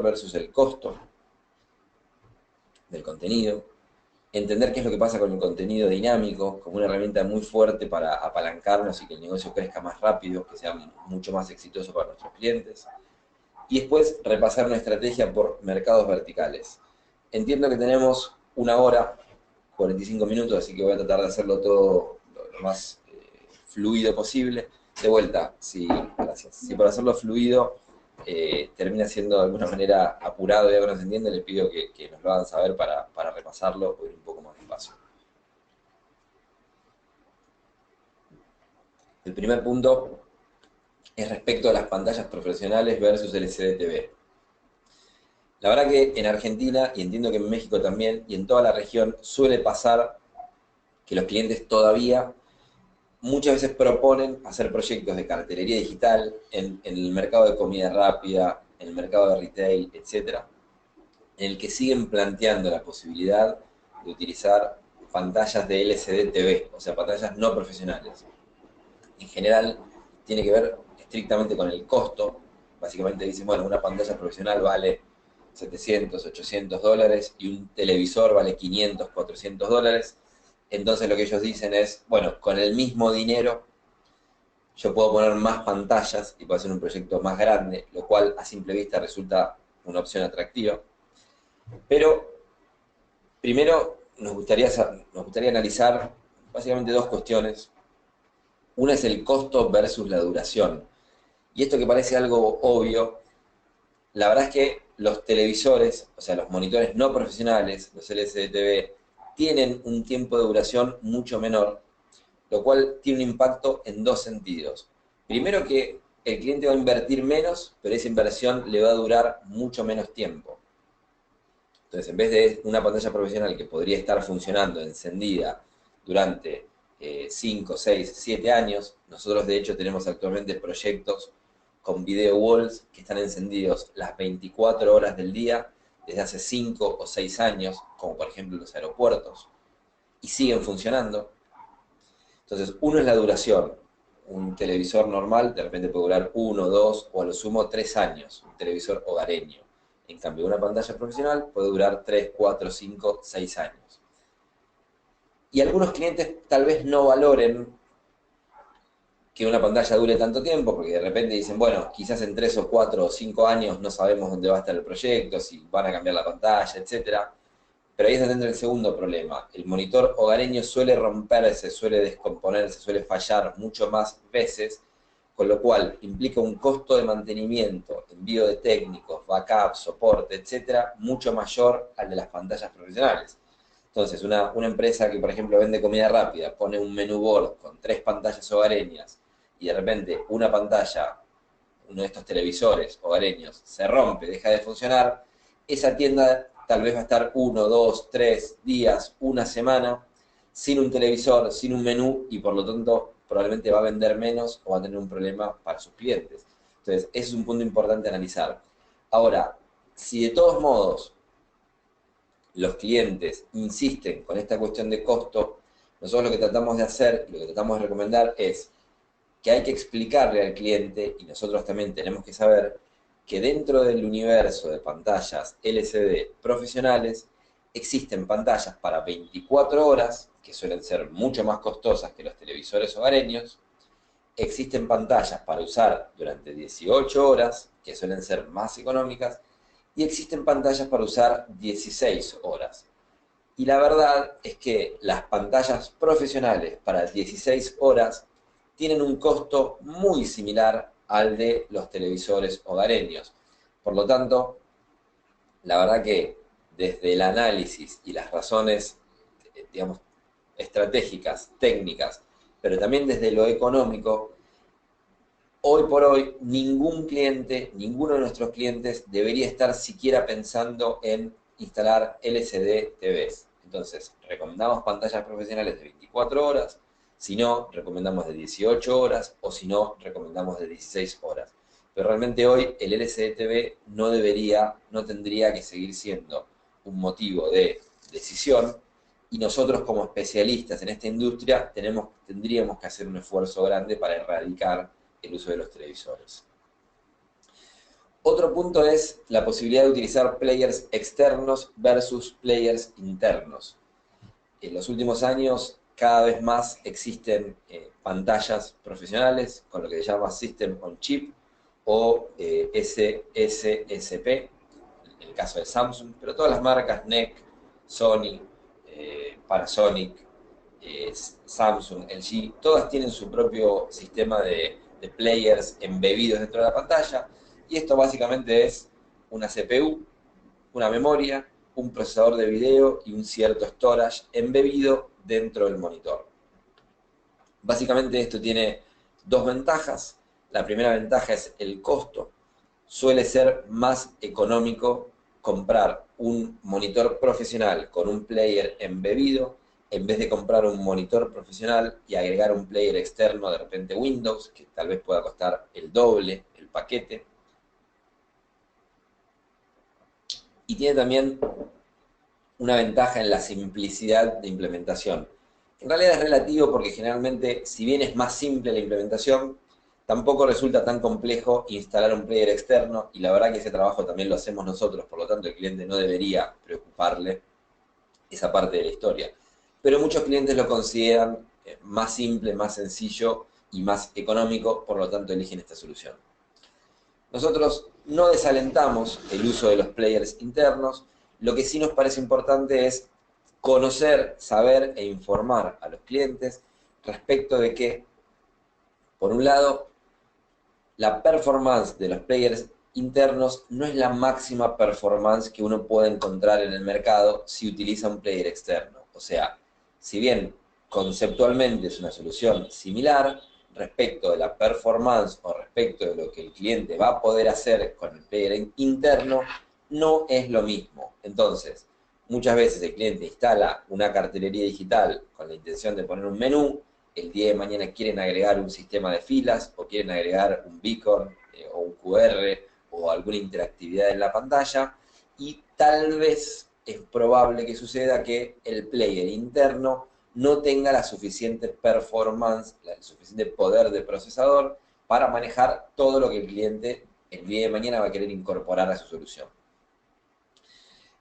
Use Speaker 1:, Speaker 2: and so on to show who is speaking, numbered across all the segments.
Speaker 1: versus el costo del contenido, entender qué es lo que pasa con el contenido dinámico como una herramienta muy fuerte para apalancarnos y que el negocio crezca más rápido, que sea mucho más exitoso para nuestros clientes. Y después repasar una estrategia por mercados verticales. Entiendo que tenemos una hora, 45 minutos, así que voy a tratar de hacerlo todo lo más fluido posible. De vuelta, gracias. Si por hacerlo fluido termina siendo de alguna manera apurado y algo no se entiende, le pido que nos lo hagan saber para repasarlo o ir un poco más despacio. El primer punto es respecto a las pantallas profesionales versus el LCD-TV. La verdad que en Argentina, y entiendo que en México también, y en toda la región, suele pasar que los clientes todavía muchas veces proponen hacer proyectos de cartelería digital en el mercado de comida rápida, en el mercado de retail, etcétera, en el que siguen planteando la posibilidad de utilizar pantallas de LCD TV, o sea, pantallas no profesionales. En general, tiene que ver estrictamente con el costo. Básicamente dicen, bueno, una pantalla profesional vale 700, 800 dólares y un televisor vale 500, 400 dólares. Entonces lo que ellos dicen es, bueno, con el mismo dinero yo puedo poner más pantallas y puedo hacer un proyecto más grande, lo cual a simple vista resulta una opción atractiva. Pero primero nos gustaría analizar básicamente dos cuestiones. Una es el costo versus la duración. Y esto que parece algo obvio, la verdad es que los televisores, o sea, los monitores no profesionales, los LCD-TV, tienen un tiempo de duración mucho menor, lo cual tiene un impacto en dos sentidos. Primero que el cliente va a invertir menos, pero esa inversión le va a durar mucho menos tiempo. Entonces, en vez de una pantalla profesional que podría estar funcionando encendida durante 5, 6, 7 años, nosotros de hecho tenemos actualmente proyectos con video walls que están encendidos las 24 horas del día desde hace 5 o 6 años, como por ejemplo los aeropuertos, y siguen funcionando. Entonces, uno es la duración. Un televisor normal de repente puede durar 1, 2 o a lo sumo 3 años, un televisor hogareño. En cambio, una pantalla profesional puede durar 3, 4, 5, 6 años. Y algunos clientes tal vez no valoren que una pantalla dure tanto tiempo, porque de repente dicen, bueno, quizás en 3 o 4 o 5 años no sabemos dónde va a estar el proyecto, si van a cambiar la pantalla, etcétera. Pero ahí es donde entra el segundo problema. El monitor hogareño suele romperse, suele descomponerse, suele fallar mucho más veces, con lo cual implica un costo de mantenimiento, envío de técnicos, backup, soporte, etcétera, mucho mayor al de las pantallas profesionales. Entonces, una empresa que, por ejemplo, vende comida rápida, pone un menú board con 3 pantallas hogareñas y de repente una pantalla, uno de estos televisores hogareños, se rompe, deja de funcionar, esa tienda tal vez va a estar 1, 2, 3 días, una semana, sin un televisor, sin un menú, y por lo tanto probablemente va a vender menos o va a tener un problema para sus clientes. Entonces, ese es un punto importante a analizar. Ahora, si de todos modos los clientes insisten con esta cuestión de costo, nosotros lo que tratamos de hacer y lo que tratamos de recomendar es que hay que explicarle al cliente, y nosotros también tenemos que saber, que dentro del universo de pantallas LCD profesionales existen pantallas para 24 horas, que suelen ser mucho más costosas que los televisores hogareños, existen pantallas para usar durante 18 horas, que suelen ser más económicas, y existen pantallas para usar 16 horas. Y la verdad es que las pantallas profesionales para 16 horas tienen un costo muy similar al de los televisores hogareños. Por lo tanto, la verdad que desde el análisis y las razones, digamos, estratégicas, técnicas, pero también desde lo económico, hoy por hoy ningún cliente, ninguno de nuestros clientes debería estar siquiera pensando en instalar LCD TVs. Entonces, recomendamos pantallas profesionales de 24 horas, si no, recomendamos de 18 horas, o si no, recomendamos de 16 horas. Pero realmente hoy el LCD TV no tendría que seguir siendo un motivo de decisión, y nosotros como especialistas en esta industria tendríamos que hacer un esfuerzo grande para erradicar el uso de los televisores. Otro punto es la posibilidad de utilizar players externos versus players internos. En los últimos años cada vez más existen pantallas profesionales con lo que se llama System on Chip o SSSP, en el caso de Samsung, pero todas las marcas, NEC, Sony, Panasonic, Samsung, LG, todas tienen su propio sistema de players embebidos dentro de la pantalla, y esto básicamente es una CPU, una memoria, un procesador de video y un cierto storage embebido dentro del monitor. Básicamente esto tiene dos ventajas. La primera ventaja es el costo. Suele ser más económico comprar un monitor profesional con un player embebido en vez de comprar un monitor profesional y agregar un player externo, de repente Windows, que tal vez pueda costar el doble, el paquete. Y tiene también una ventaja en la simplicidad de implementación. En realidad es relativo porque generalmente, si bien es más simple la implementación, tampoco resulta tan complejo instalar un player externo, y la verdad que ese trabajo también lo hacemos nosotros, por lo tanto el cliente no debería preocuparle esa parte de la historia. Pero muchos clientes lo consideran más simple, más sencillo y más económico, por lo tanto eligen esta solución. Nosotros no desalentamos el uso de los players internos, lo que sí nos parece importante es conocer, saber e informar a los clientes respecto de que, por un lado, la performance de los players internos no es la máxima performance que uno puede encontrar en el mercado si utiliza un player externo. O sea, si bien conceptualmente es una solución similar, respecto de la performance o respecto de lo que el cliente va a poder hacer con el player interno, no es lo mismo. Entonces, muchas veces el cliente instala una cartelería digital con la intención de poner un menú, el día de mañana quieren agregar un sistema de filas o quieren agregar un beacon o un QR o alguna interactividad en la pantalla, y tal vez es probable que suceda que el player interno no tenga la suficiente performance, el suficiente poder de procesador para manejar todo lo que el cliente el día de mañana va a querer incorporar a su solución.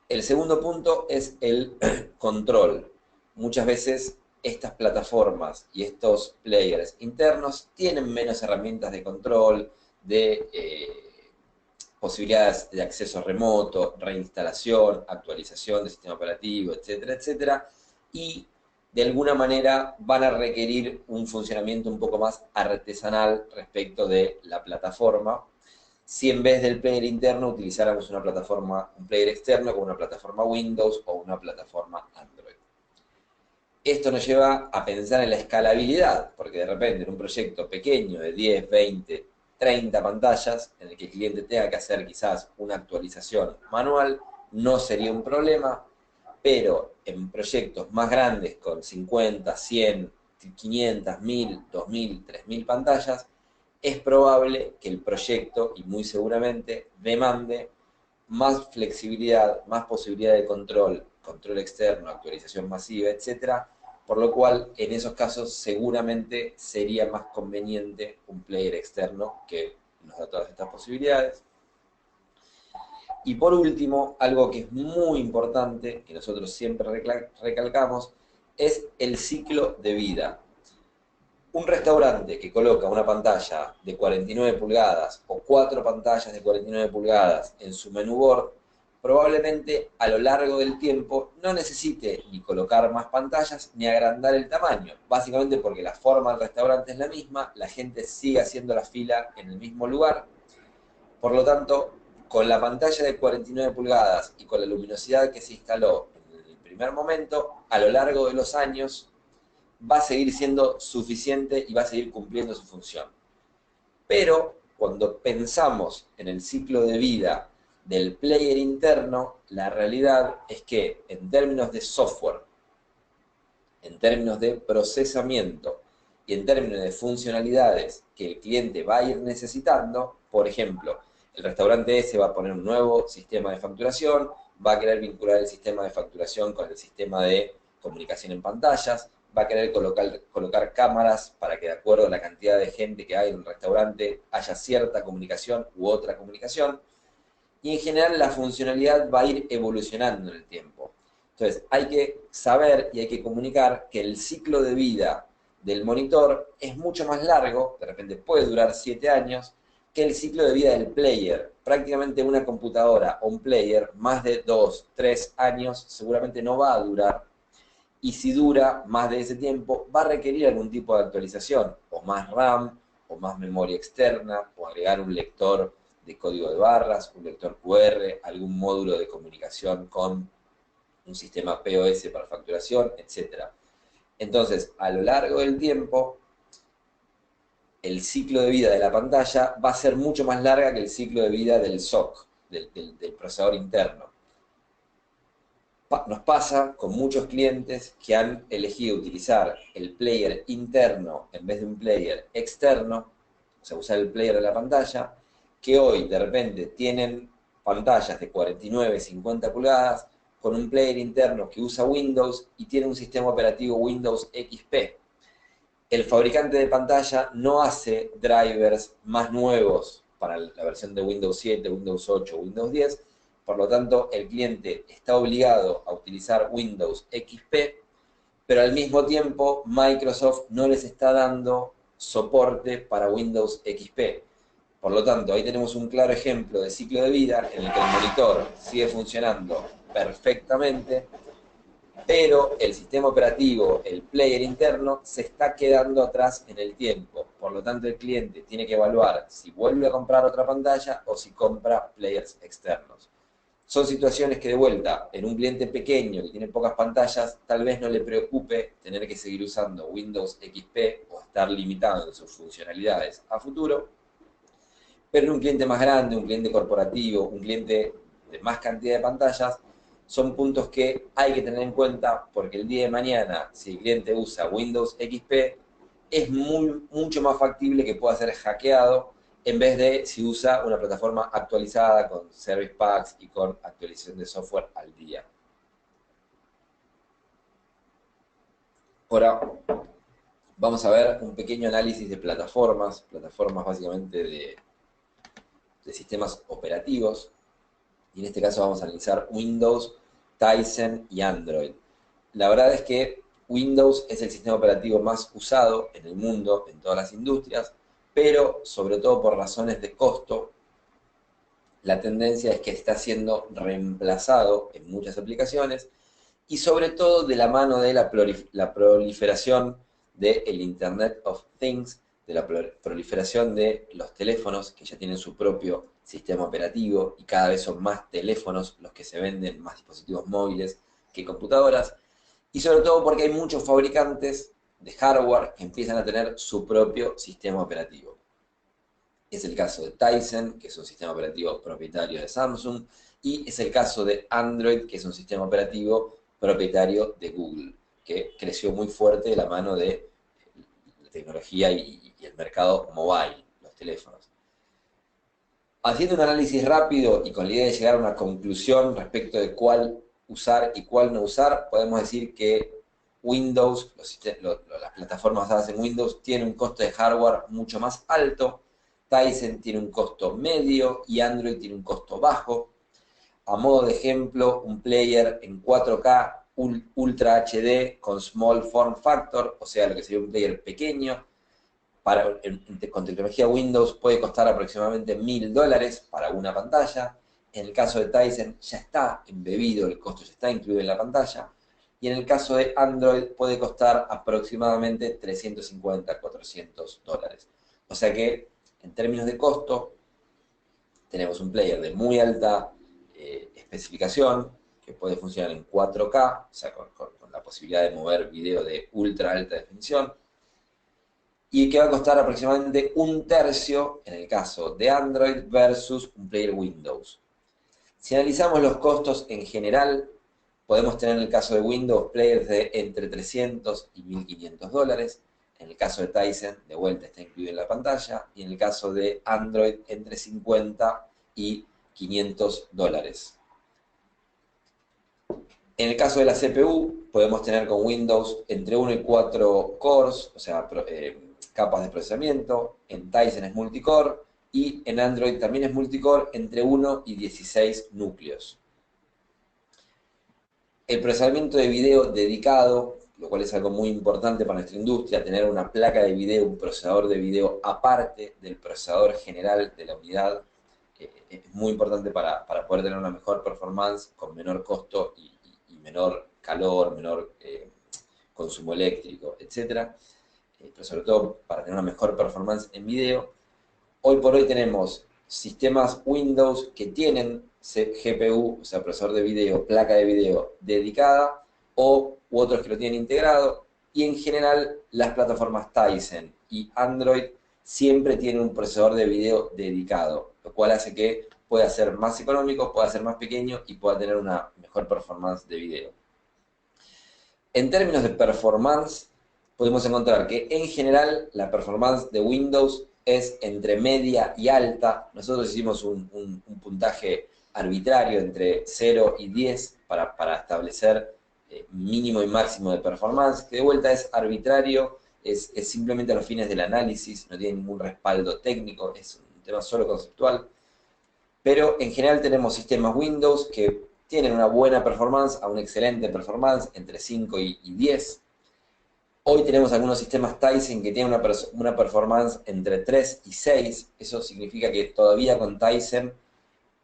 Speaker 1: El segundo punto es el control. Muchas veces estas plataformas y estos players internos tienen menos herramientas de control, de posibilidades de acceso remoto, reinstalación, actualización del sistema operativo, etcétera, etcétera, y de alguna manera van a requerir un funcionamiento un poco más artesanal respecto de la plataforma, si en vez del player interno utilizáramos una plataforma, un player externo como una plataforma Windows o una plataforma Android. Esto nos lleva a pensar en la escalabilidad, porque de repente en un proyecto pequeño de 10, 20, 30 pantallas, en el que el cliente tenga que hacer quizás una actualización manual, no sería un problema, pero en proyectos más grandes con 50, 100, 500, 1000, 2000, 3000 pantallas, es probable que el proyecto, y muy seguramente, demande más flexibilidad, más posibilidad de control, control externo, actualización masiva, etcétera, por lo cual en esos casos seguramente sería más conveniente un player externo que nos da todas estas posibilidades. Y por último, algo que es muy importante, que nosotros siempre recalcamos, es el ciclo de vida. Un restaurante que coloca una pantalla de 49 pulgadas o 4 pantallas de 49 pulgadas en su menú board, probablemente a lo largo del tiempo no necesite ni colocar más pantallas ni agrandar el tamaño, básicamente porque la forma del restaurante es la misma, la gente sigue haciendo la fila en el mismo lugar. Por lo tanto, con la pantalla de 49 pulgadas y con la luminosidad que se instaló en el primer momento, a lo largo de los años va a seguir siendo suficiente y va a seguir cumpliendo su función. Pero cuando pensamos en el ciclo de vida del player interno, la realidad es que en términos de software, en términos de procesamiento y en términos de funcionalidades que el cliente va a ir necesitando, por ejemplo, el restaurante ese va a poner un nuevo sistema de facturación, va a querer vincular el sistema de facturación con el sistema de comunicación en pantallas, va a querer colocar cámaras para que de acuerdo a la cantidad de gente que hay en un restaurante haya cierta comunicación u otra comunicación. y en general la funcionalidad va a ir evolucionando en el tiempo. Entonces, hay que saber y hay que comunicar que el ciclo de vida del monitor es mucho más largo, de repente puede durar 7 años, que el ciclo de vida del player. Prácticamente una computadora o un player más de 2, 3 años seguramente no va a durar, y si dura más de ese tiempo va a requerir algún tipo de actualización, o más RAM, o más memoria externa, o agregar un lector de código de barras, un lector QR, algún módulo de comunicación con un sistema POS para facturación, etc. Entonces, a lo largo del tiempo, el ciclo de vida de la pantalla va a ser mucho más larga que el ciclo de vida del SoC, del procesador interno. Nos pasa con muchos clientes que han elegido utilizar el player interno en vez de un player externo, o sea, usar el player de la pantalla, que hoy de repente tienen pantallas de 49, 50 pulgadas con un player interno que usa Windows y tiene un sistema operativo Windows XP. El fabricante de pantalla no hace drivers más nuevos para la versión de Windows 7, Windows 8, Windows 10, por lo tanto el cliente está obligado a utilizar Windows XP, pero al mismo tiempo Microsoft no les está dando soporte para Windows XP. Por lo tanto, ahí tenemos un claro ejemplo de ciclo de vida en el que el monitor sigue funcionando perfectamente, pero el sistema operativo, el player interno, se está quedando atrás en el tiempo. Por lo tanto, el cliente tiene que evaluar si vuelve a comprar otra pantalla o si compra players externos. Son situaciones que, de vuelta, en un cliente pequeño que tiene pocas pantallas, tal vez no le preocupe tener que seguir usando Windows XP o estar limitado en sus funcionalidades a futuro, pero en un cliente más grande, un cliente corporativo, un cliente de más cantidad de pantallas, son puntos que hay que tener en cuenta porque el día de mañana, si el cliente usa Windows XP, es mucho más factible que pueda ser hackeado en vez de si usa una plataforma actualizada con Service Packs y con actualización de software al día. Ahora vamos a ver un pequeño análisis de plataformas básicamente de sistemas operativos. Y en este caso vamos a analizar Windows, Tizen y Android. La verdad es que Windows es el sistema operativo más usado en el mundo, en todas las industrias, pero sobre todo por razones de costo, la tendencia es que está siendo reemplazado en muchas aplicaciones y sobre todo de la mano de la proliferación del Internet of Things, de la proliferación de los teléfonos que ya tienen su propio sistema operativo y cada vez son más teléfonos los que se venden, más dispositivos móviles que computadoras, y sobre todo porque hay muchos fabricantes de hardware que empiezan a tener su propio sistema operativo. Es el caso de Tizen, que es un sistema operativo propietario de Samsung, y es el caso de Android, que es un sistema operativo propietario de Google, que creció muy fuerte de la mano de la tecnología y el mercado mobile, los teléfonos. Haciendo un análisis rápido y con la idea de llegar a una conclusión respecto de cuál usar y cuál no usar, podemos decir que Windows, las plataformas basadas en Windows, tienen un costo de hardware mucho más alto, Tizen tiene un costo medio y Android tiene un costo bajo. A modo de ejemplo, un player en 4K Ultra HD con Small Form Factor, o sea, lo que sería un player pequeño, con tecnología Windows puede costar aproximadamente $1000 para una pantalla. En el caso de Tizen ya está embebido, el costo ya está incluido en la pantalla. Y en el caso de Android puede costar aproximadamente $350, $400. O sea que, en términos de costo, tenemos un player de muy alta especificación, que puede funcionar en 4K, o sea, con la posibilidad de mover video de ultra alta definición, y que va a costar aproximadamente un tercio en el caso de Android versus un player Windows. Si analizamos los costos en general, podemos tener en el caso de Windows players de entre $300 y $1500. En el caso de Tizen, de vuelta está incluido en la pantalla. Y en el caso de Android, entre 50 y $500. En el caso de la CPU, podemos tener con Windows entre 1 y 4 cores, o sea, capas de procesamiento. En Tizen es multicore. y en Android también es multicore entre 1 y 16 núcleos. El procesamiento de video dedicado, lo cual es algo muy importante para nuestra industria, tener una placa de video, un procesador de video aparte del procesador general de la unidad, es muy importante para poder tener una mejor performance con menor costo y menor calor, menor consumo eléctrico, etc. Pero sobre todo para tener una mejor performance en video. Hoy por hoy tenemos sistemas Windows que tienen GPU, o sea, procesador de video, placa de video dedicada, u otros que lo tienen integrado, y en general las plataformas Tizen y Android siempre tienen un procesador de video dedicado, lo cual hace que pueda ser más económico, pueda ser más pequeño y pueda tener una mejor performance de video. En términos de performance, podemos encontrar que en general la performance de Windows es entre media y alta. Nosotros hicimos un puntaje arbitrario entre 0 y 10 para establecer mínimo y máximo de performance, que de vuelta es arbitrario, es simplemente a los fines del análisis, no tiene ningún respaldo técnico, es un tema solo conceptual. Pero en general tenemos sistemas Windows que tienen una buena performance a una excelente performance, entre 5 y 10. Hoy tenemos algunos sistemas Tizen que tienen una performance entre 3 y 6. Eso significa que todavía con Tizen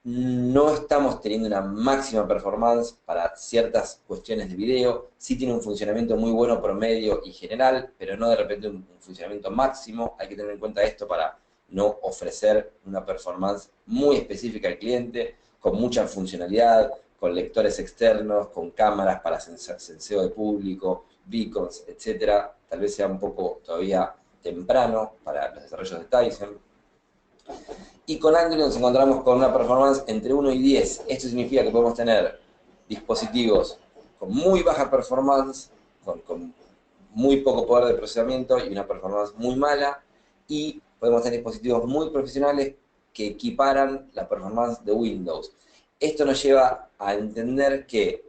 Speaker 1: no estamos teniendo una máxima performance para ciertas cuestiones de video. Sí tiene un funcionamiento muy bueno promedio y general, pero no de repente un funcionamiento máximo. Hay que tener en cuenta esto para no ofrecer una performance muy específica al cliente, con mucha funcionalidad, con lectores externos, con cámaras para senseo de público, beacons, etc. Tal vez sea un poco todavía temprano para los desarrollos de Tizen. Y con Android nos encontramos con una performance entre 1 y 10. Esto significa que podemos tener dispositivos con muy baja performance, con muy poco poder de procesamiento y una performance muy mala, y podemos tener dispositivos muy profesionales que equiparan la performance de Windows. Esto nos lleva a entender que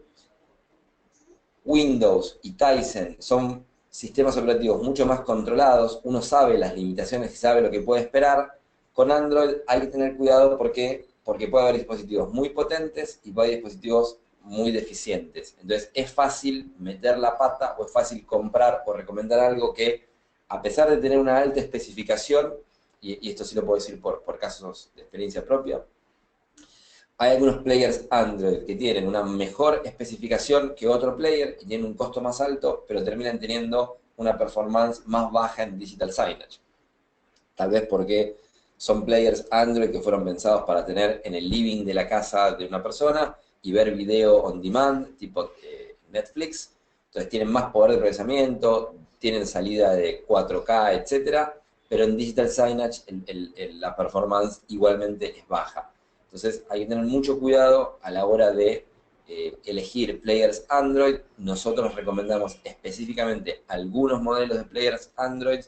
Speaker 1: Windows y Tizen son sistemas operativos mucho más controlados, uno sabe las limitaciones y sabe lo que puede esperar. Con Android hay que tener cuidado porque puede haber dispositivos muy potentes y puede haber dispositivos muy deficientes. Entonces es fácil meter la pata o es fácil comprar o recomendar algo que, a pesar de tener una alta especificación, y esto sí lo puedo decir por casos de experiencia propia, hay algunos players Android que tienen una mejor especificación que otro player y tienen un costo más alto, pero terminan teniendo una performance más baja en digital signage. Tal vez porque son players Android que fueron pensados para tener en el living de la casa de una persona y ver video on demand, tipo Netflix. Entonces tienen más poder de procesamiento, tienen salida de 4K, etc. Pero en digital signage la performance igualmente es baja. Entonces hay que tener mucho cuidado a la hora de elegir players Android. Nosotros recomendamos específicamente algunos modelos de players Android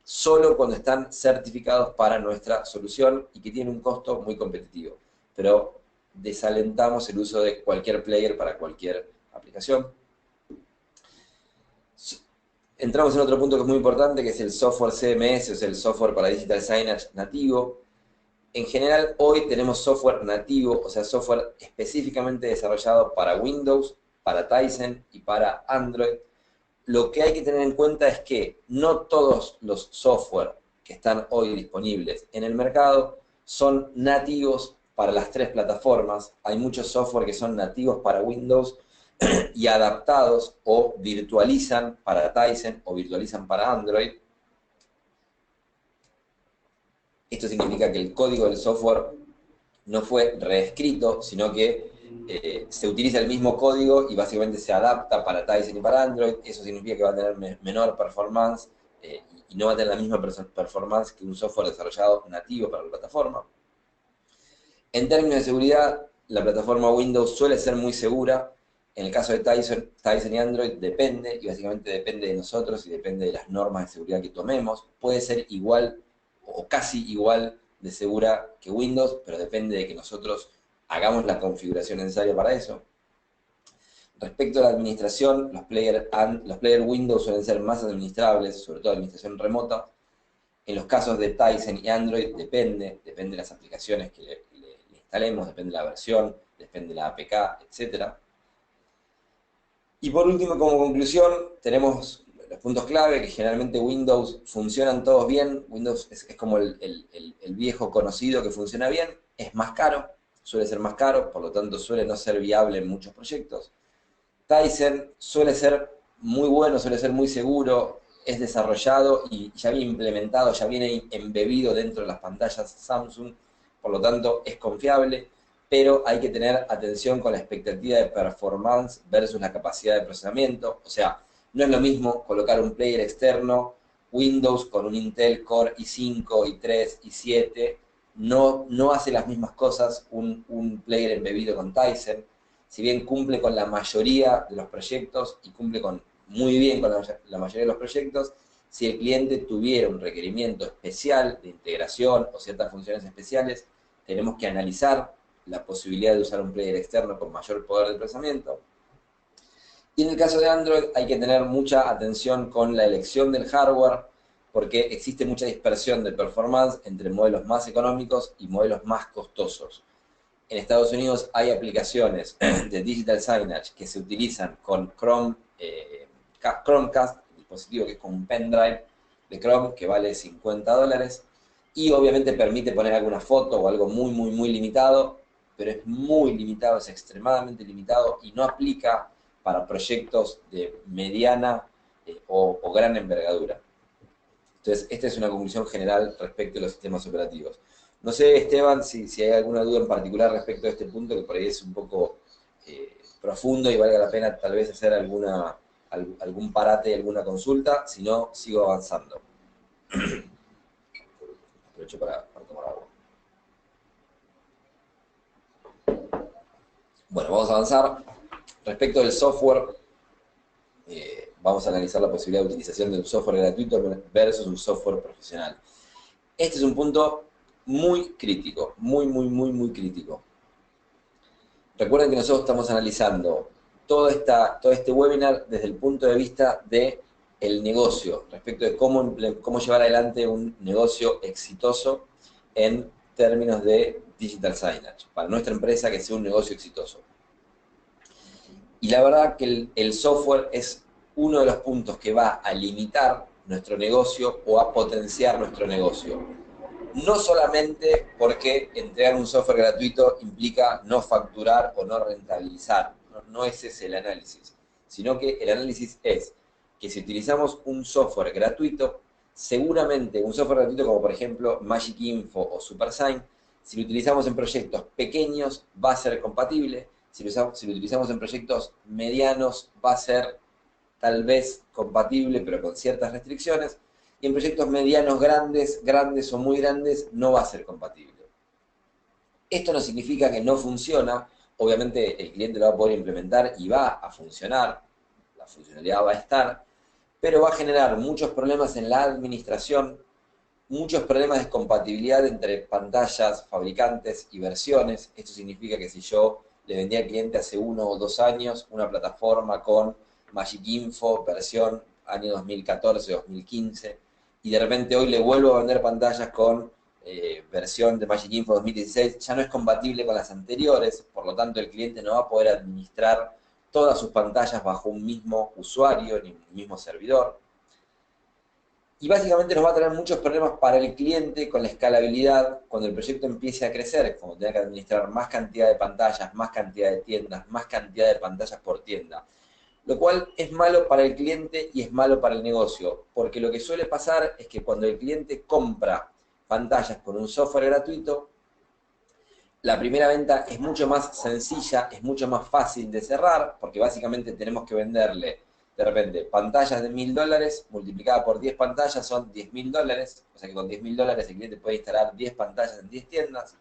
Speaker 1: solo cuando están certificados para nuestra solución y que tienen un costo muy competitivo. Pero desalentamos el uso de cualquier player para cualquier aplicación. Entramos en otro punto que es muy importante, que es el software CMS, o sea, el software para Digital Signage nativo. En general, hoy tenemos software nativo, o sea, software específicamente desarrollado para Windows, para Tizen y para Android. Lo que hay que tener en cuenta es que no todos los software que están hoy disponibles en el mercado son nativos para las tres plataformas. Hay muchos software que son nativos para Windows y adaptados o virtualizan para Tizen o virtualizan para Android. Esto significa que el código del software no fue reescrito, sino que se utiliza el mismo código y básicamente se adapta para Tizen y para Android. Eso significa que va a tener menor performance y no va a tener la misma performance que un software desarrollado nativo para la plataforma. En términos de seguridad, la plataforma Windows suele ser muy segura. En el caso de Tizen y Android depende, y básicamente depende de nosotros y depende de las normas de seguridad que tomemos. Puede ser igual o casi igual de segura que Windows, pero depende de que nosotros hagamos la configuración necesaria para eso. Respecto a la administración, los player Windows suelen ser más administrables, sobre todo administración remota, En los casos de Tizen y Android depende de las aplicaciones que le instalemos, depende de la versión, depende de la APK, etc. Y por último, como conclusión, tenemos los puntos clave, que generalmente Windows funcionan todos bien. Windows es como el viejo conocido que funciona bien, es más caro, suele ser más caro, por lo tanto suele no ser viable en muchos proyectos. Tizen suele ser muy bueno, suele ser muy seguro, es desarrollado y ya viene implementado, ya viene embebido dentro de las pantallas Samsung, por lo tanto es confiable, pero hay que tener atención con la expectativa de performance versus la capacidad de procesamiento. O sea, no es lo mismo colocar un player externo Windows con un Intel Core i5, i3, i7, no hace las mismas cosas un player embebido con Tizen. Si bien cumple con la mayoría de los proyectos y cumple muy bien con la mayoría de los proyectos, si el cliente tuviera un requerimiento especial de integración o ciertas funciones especiales, tenemos que analizar la posibilidad de usar un player externo con mayor poder de procesamiento. Y en el caso de Android hay que tener mucha atención con la elección del hardware, porque existe mucha dispersión de performance entre modelos más económicos y modelos más costosos. En Estados Unidos hay aplicaciones de digital signage que se utilizan con Chromecast, el dispositivo que es como un pendrive de Chrome que vale $50, y obviamente permite poner alguna foto o algo muy limitado, pero es muy limitado, es extremadamente limitado y no aplica para proyectos de mediana o gran envergadura. Entonces, esta es una conclusión general respecto a los sistemas operativos. No sé, Esteban, si hay alguna duda en particular respecto a este punto, que por ahí es un poco profundo y valga la pena tal vez hacer algún parate, alguna consulta. Si no, sigo avanzando. Aprovecho para tomar agua. Bueno, vamos a avanzar. Respecto del software, vamos a analizar la posibilidad de utilización de un software gratuito versus un software profesional. Este es un punto muy crítico, muy crítico. Recuerden que nosotros estamos analizando todo este webinar desde el punto de vista del negocio, respecto de cómo llevar adelante un negocio exitoso en términos de digital signage, para nuestra empresa que sea un negocio exitoso. Y la verdad que el software es uno de los puntos que va a limitar nuestro negocio o a potenciar nuestro negocio. No solamente porque entregar un software gratuito implica no facturar o no rentabilizar, no ese es el análisis, sino que el análisis es que si utilizamos un software gratuito, seguramente un software gratuito como por ejemplo Magic Info o SuperSign, si lo utilizamos en proyectos pequeños va a ser compatible, si lo utilizamos en proyectos medianos va a ser tal vez compatible pero con ciertas restricciones, y en proyectos medianos, grandes o muy grandes, no va a ser compatible. Esto no significa que no funciona, obviamente el cliente lo va a poder implementar y va a funcionar, la funcionalidad va a estar, pero va a generar muchos problemas en la administración, muchos problemas de compatibilidad entre pantallas, fabricantes y versiones. Esto significa que si yo le vendí al cliente hace 1 o 2 años una plataforma con Magic Info, versión año 2014, 2015, y de repente hoy le vuelvo a vender pantallas con versión de Magic Info 2016, ya no es compatible con las anteriores, por lo tanto el cliente no va a poder administrar todas sus pantallas bajo un mismo usuario ni un mismo servidor. Y básicamente nos va a traer muchos problemas para el cliente con la escalabilidad cuando el proyecto empiece a crecer, cuando tenga que administrar más cantidad de pantallas, más cantidad de tiendas, más cantidad de pantallas por tienda. Lo cual es malo para el cliente y es malo para el negocio, porque lo que suele pasar es que cuando el cliente compra pantallas con un software gratuito, la primera venta es mucho más sencilla, es mucho más fácil de cerrar, porque básicamente tenemos que venderle, de repente, pantallas de $1000, multiplicada por 10 pantallas son $10.000, o sea que con $10.000 el cliente puede instalar 10 pantallas en 10 tiendas.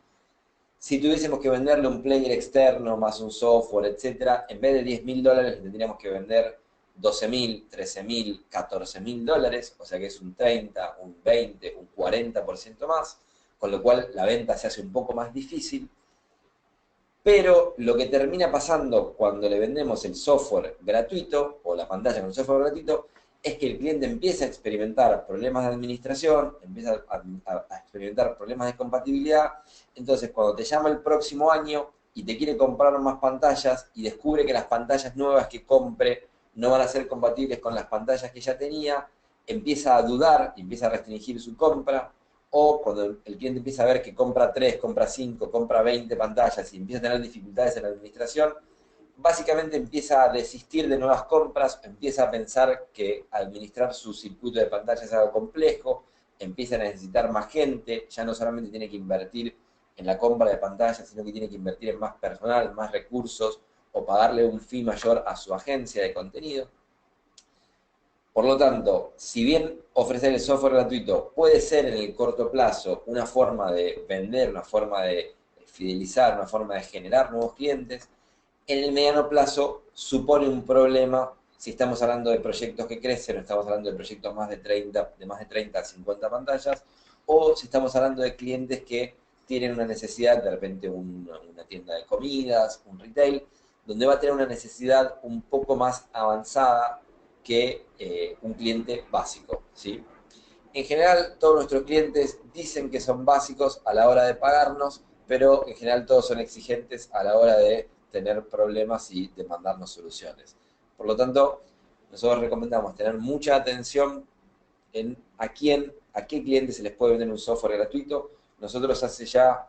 Speaker 1: Si tuviésemos que venderle un player externo, más un software, etcétera, en vez de $10.000 le tendríamos que vender $12.000, $13.000, $14.000, o sea que es un 30, un 20, un 40% más, con lo cual la venta se hace un poco más difícil. Pero lo que termina pasando cuando le vendemos el software gratuito, o la pantalla con el software gratuito, es que el cliente empieza a experimentar problemas de administración, empieza a experimentar problemas de compatibilidad. Entonces, cuando te llama el próximo año y te quiere comprar más pantallas y descubre que las pantallas nuevas que compre no van a ser compatibles con las pantallas que ya tenía, empieza a dudar, empieza a restringir su compra. O cuando el cliente empieza a ver que compra 3, compra 5, compra 20 pantallas y empieza a tener dificultades en la administración, básicamente empieza a desistir de nuevas compras, empieza a pensar que administrar su circuito de pantallas es algo complejo, empieza a necesitar más gente, ya no solamente tiene que invertir en la compra de pantallas, sino que tiene que invertir en más personal, más recursos, o pagarle un fee mayor a su agencia de contenido. Por lo tanto, si bien ofrecer el software gratuito puede ser en el corto plazo una forma de vender, una forma de fidelizar, una forma de generar nuevos clientes, en el mediano plazo supone un problema si estamos hablando de proyectos que crecen, o estamos hablando de proyectos de más de 30 a 50 pantallas, o si estamos hablando de clientes que tienen una necesidad, de repente una tienda de comidas, un retail, donde va a tener una necesidad un poco más avanzada que un cliente básico, ¿sí? En general, todos nuestros clientes dicen que son básicos a la hora de pagarnos, pero en general todos son exigentes a la hora de tener problemas y demandarnos soluciones. Por lo tanto, nosotros recomendamos tener mucha atención en a qué cliente se les puede vender un software gratuito. Nosotros hace ya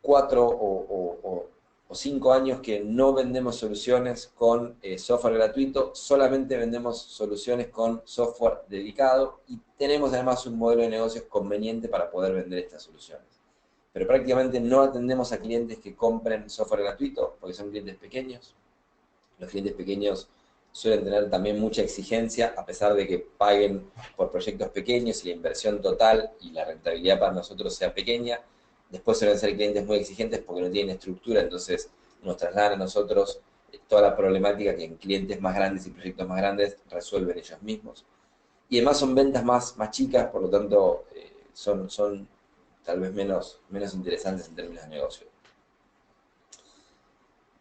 Speaker 1: 4 o 5 años que no vendemos soluciones con software gratuito, solamente vendemos soluciones con software dedicado y tenemos además un modelo de negocios conveniente para poder vender estas soluciones. Pero prácticamente no atendemos a clientes que compren software gratuito porque son clientes pequeños. Los clientes pequeños suelen tener también mucha exigencia, a pesar de que paguen por proyectos pequeños y la inversión total y la rentabilidad para nosotros sea pequeña. Después suelen ser clientes muy exigentes porque no tienen estructura, entonces nos trasladan a nosotros toda la problemática que en clientes más grandes y proyectos más grandes resuelven ellos mismos. Y además son ventas más chicas, por lo tanto son tal vez menos interesantes en términos de negocio.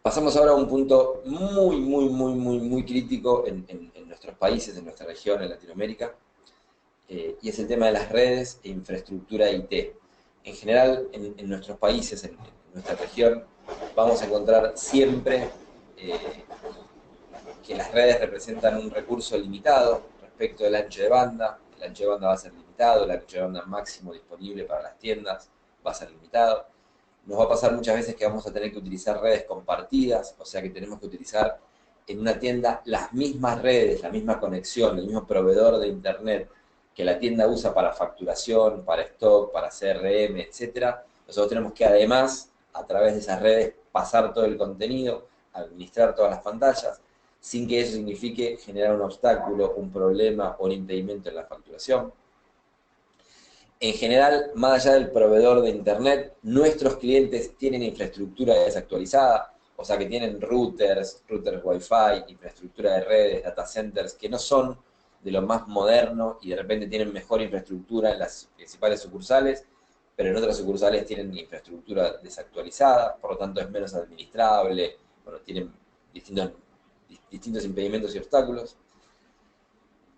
Speaker 1: Pasamos ahora a un punto muy crítico en nuestros países, en nuestra región, en Latinoamérica, y es el tema de las redes e infraestructura IT. En general, en nuestros países, en nuestra región, vamos a encontrar siempre que las redes representan un recurso limitado respecto del ancho de banda. El ancho de banda va a ser limitado, el ancho de banda máximo disponible para las tiendas va a ser limitado. Nos va a pasar muchas veces que vamos a tener que utilizar redes compartidas, o sea que tenemos que utilizar en una tienda las mismas redes, la misma conexión, el mismo proveedor de internet que la tienda usa para facturación, para stock, para CRM, etcétera. Nosotros tenemos que además, a través de esas redes, pasar todo el contenido, administrar todas las pantallas, sin que eso signifique generar un obstáculo, un problema o un impedimento en la facturación. En general, más allá del proveedor de internet, nuestros clientes tienen infraestructura desactualizada, o sea que tienen routers Wi-Fi, infraestructura de redes, data centers, que no son de lo más moderno y de repente tienen mejor infraestructura en las principales sucursales, pero en otras sucursales tienen infraestructura desactualizada, por lo tanto es menos administrable, bueno, tienen distintos impedimentos y obstáculos.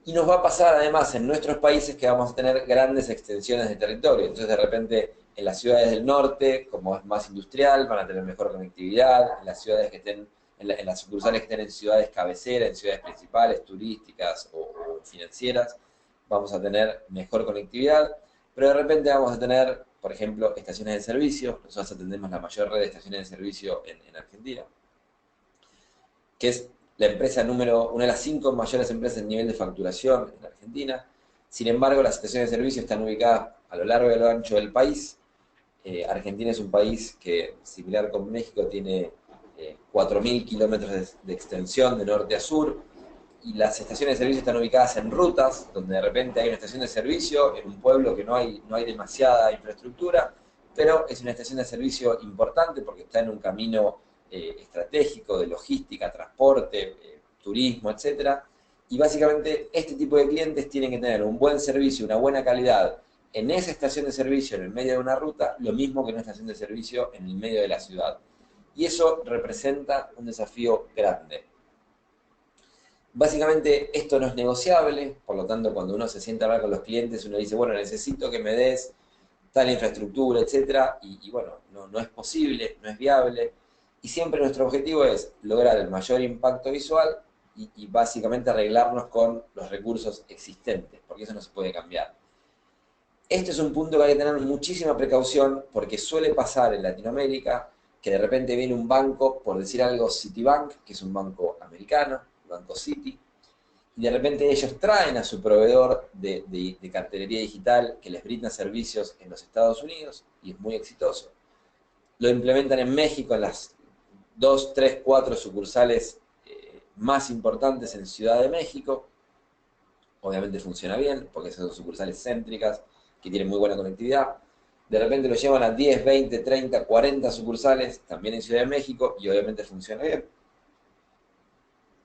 Speaker 1: Y nos va a pasar además en nuestros países que vamos a tener grandes extensiones de territorio. Entonces de repente en las ciudades del norte, como es más industrial, van a tener mejor conectividad. En las ciudades que estén, en las sucursales que estén en ciudades cabecera, en ciudades principales, turísticas o financieras, vamos a tener mejor conectividad. Pero de repente vamos a tener, por ejemplo, estaciones de servicio. Nosotros atendemos la mayor red de estaciones de servicio en Argentina, que es una de las 5 mayores empresas en nivel de facturación en Argentina. Sin embargo, las estaciones de servicio están ubicadas a lo largo y a lo ancho del país. Argentina es un país que, similar con México, tiene 4.000 kilómetros de extensión de norte a sur, y las estaciones de servicio están ubicadas en rutas, donde de repente hay una estación de servicio en un pueblo que no hay demasiada infraestructura, pero es una estación de servicio importante porque está en un camino estratégico de logística, transporte, turismo, etcétera. Y básicamente este tipo de clientes tienen que tener un buen servicio, una buena calidad en esa estación de servicio en el medio de una ruta, lo mismo que en una estación de servicio en el medio de la ciudad. Y eso representa un desafío grande. Básicamente esto no es negociable, por lo tanto cuando uno se sienta a hablar con los clientes, uno dice, bueno, necesito que me des tal infraestructura, etcétera, y bueno, no es posible, no es viable, y siempre nuestro objetivo es lograr el mayor impacto visual y básicamente arreglarnos con los recursos existentes, porque eso no se puede cambiar. Este es un punto que hay que tener muchísima precaución porque suele pasar en Latinoamérica que de repente viene un banco, por decir algo, Citibank, que es un banco americano, Banco Citi, y de repente ellos traen a su proveedor de cartelería digital que les brinda servicios en los Estados Unidos y es muy exitoso. Lo implementan en México en las 2, 3, 4 sucursales más importantes en Ciudad de México. Obviamente funciona bien porque son sucursales céntricas que tienen muy buena conectividad. De repente lo llevan a 10, 20, 30, 40 sucursales también en Ciudad de México y obviamente funciona bien.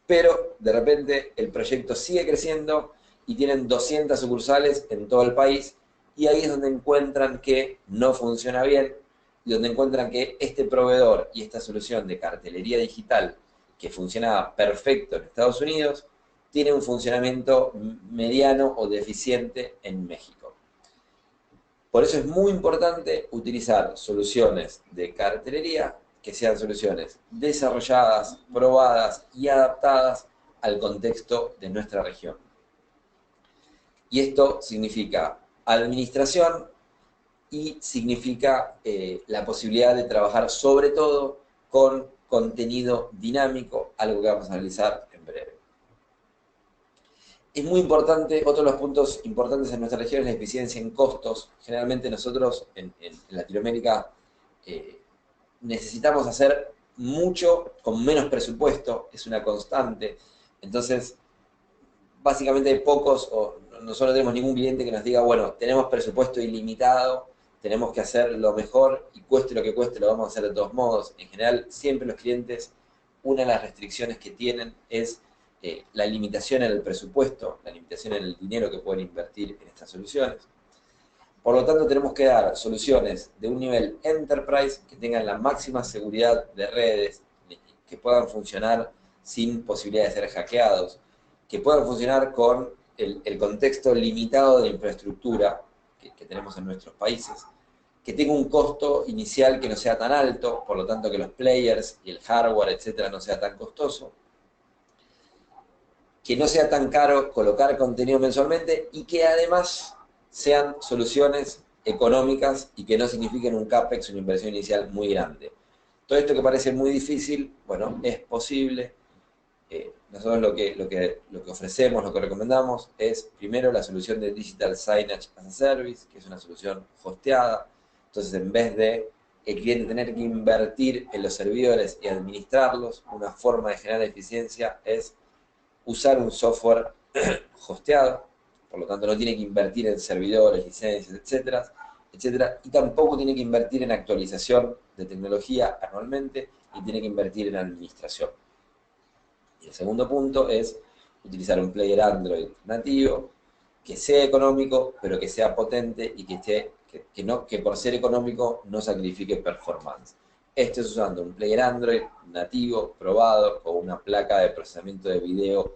Speaker 1: Pero de repente el proyecto sigue creciendo y tienen 200 sucursales en todo el país y ahí es donde encuentran que no funciona bien y donde encuentran que este proveedor y esta solución de cartelería digital que funcionaba perfecto en Estados Unidos tiene un funcionamiento mediano o deficiente en México. Por eso es muy importante utilizar soluciones de cartelería que sean soluciones desarrolladas, probadas y adaptadas al contexto de nuestra región. Y esto significa administración y significa la posibilidad de trabajar sobre todo con contenido dinámico, algo que vamos a analizar en breve. Es muy importante, otro de los puntos importantes en nuestra región es la eficiencia en costos. Generalmente nosotros en Latinoamérica necesitamos hacer mucho con menos presupuesto, es una constante. Entonces, básicamente hay pocos, o nosotros no tenemos ningún cliente que nos diga, bueno, tenemos presupuesto ilimitado, tenemos que hacer lo mejor y cueste lo que cueste, lo vamos a hacer de todos modos. En general, siempre los clientes, una de las restricciones que tienen es la limitación en el presupuesto, la limitación en el dinero que pueden invertir en estas soluciones. Por lo tanto, tenemos que dar soluciones de un nivel enterprise que tengan la máxima seguridad de redes, que puedan funcionar sin posibilidad de ser hackeados, que puedan funcionar con el contexto limitado de infraestructura que tenemos en nuestros países, que tenga un costo inicial que no sea tan alto, por lo tanto que los players y el hardware, etcétera, no sea tan costoso, que no sea tan caro colocar contenido mensualmente y que además sean soluciones económicas y que no signifiquen un CAPEX, una inversión inicial muy grande. Todo esto que parece muy difícil, bueno, es posible. Nosotros lo que ofrecemos, lo que recomendamos es primero la solución de Digital Signage as a Service, que es una solución hosteada. Entonces, en vez de el cliente tener que invertir en los servidores y administrarlos, una forma de generar eficiencia es usar un software hosteado, por lo tanto no tiene que invertir en servidores, licencias, etcétera, etcétera, y tampoco tiene que invertir en actualización de tecnología anualmente, y tiene que invertir en administración. Y el segundo punto es utilizar un player Android nativo, que sea económico, pero que sea potente y que por ser económico no sacrifique performance. Esto es usando un player Android nativo, probado, con una placa de procesamiento de video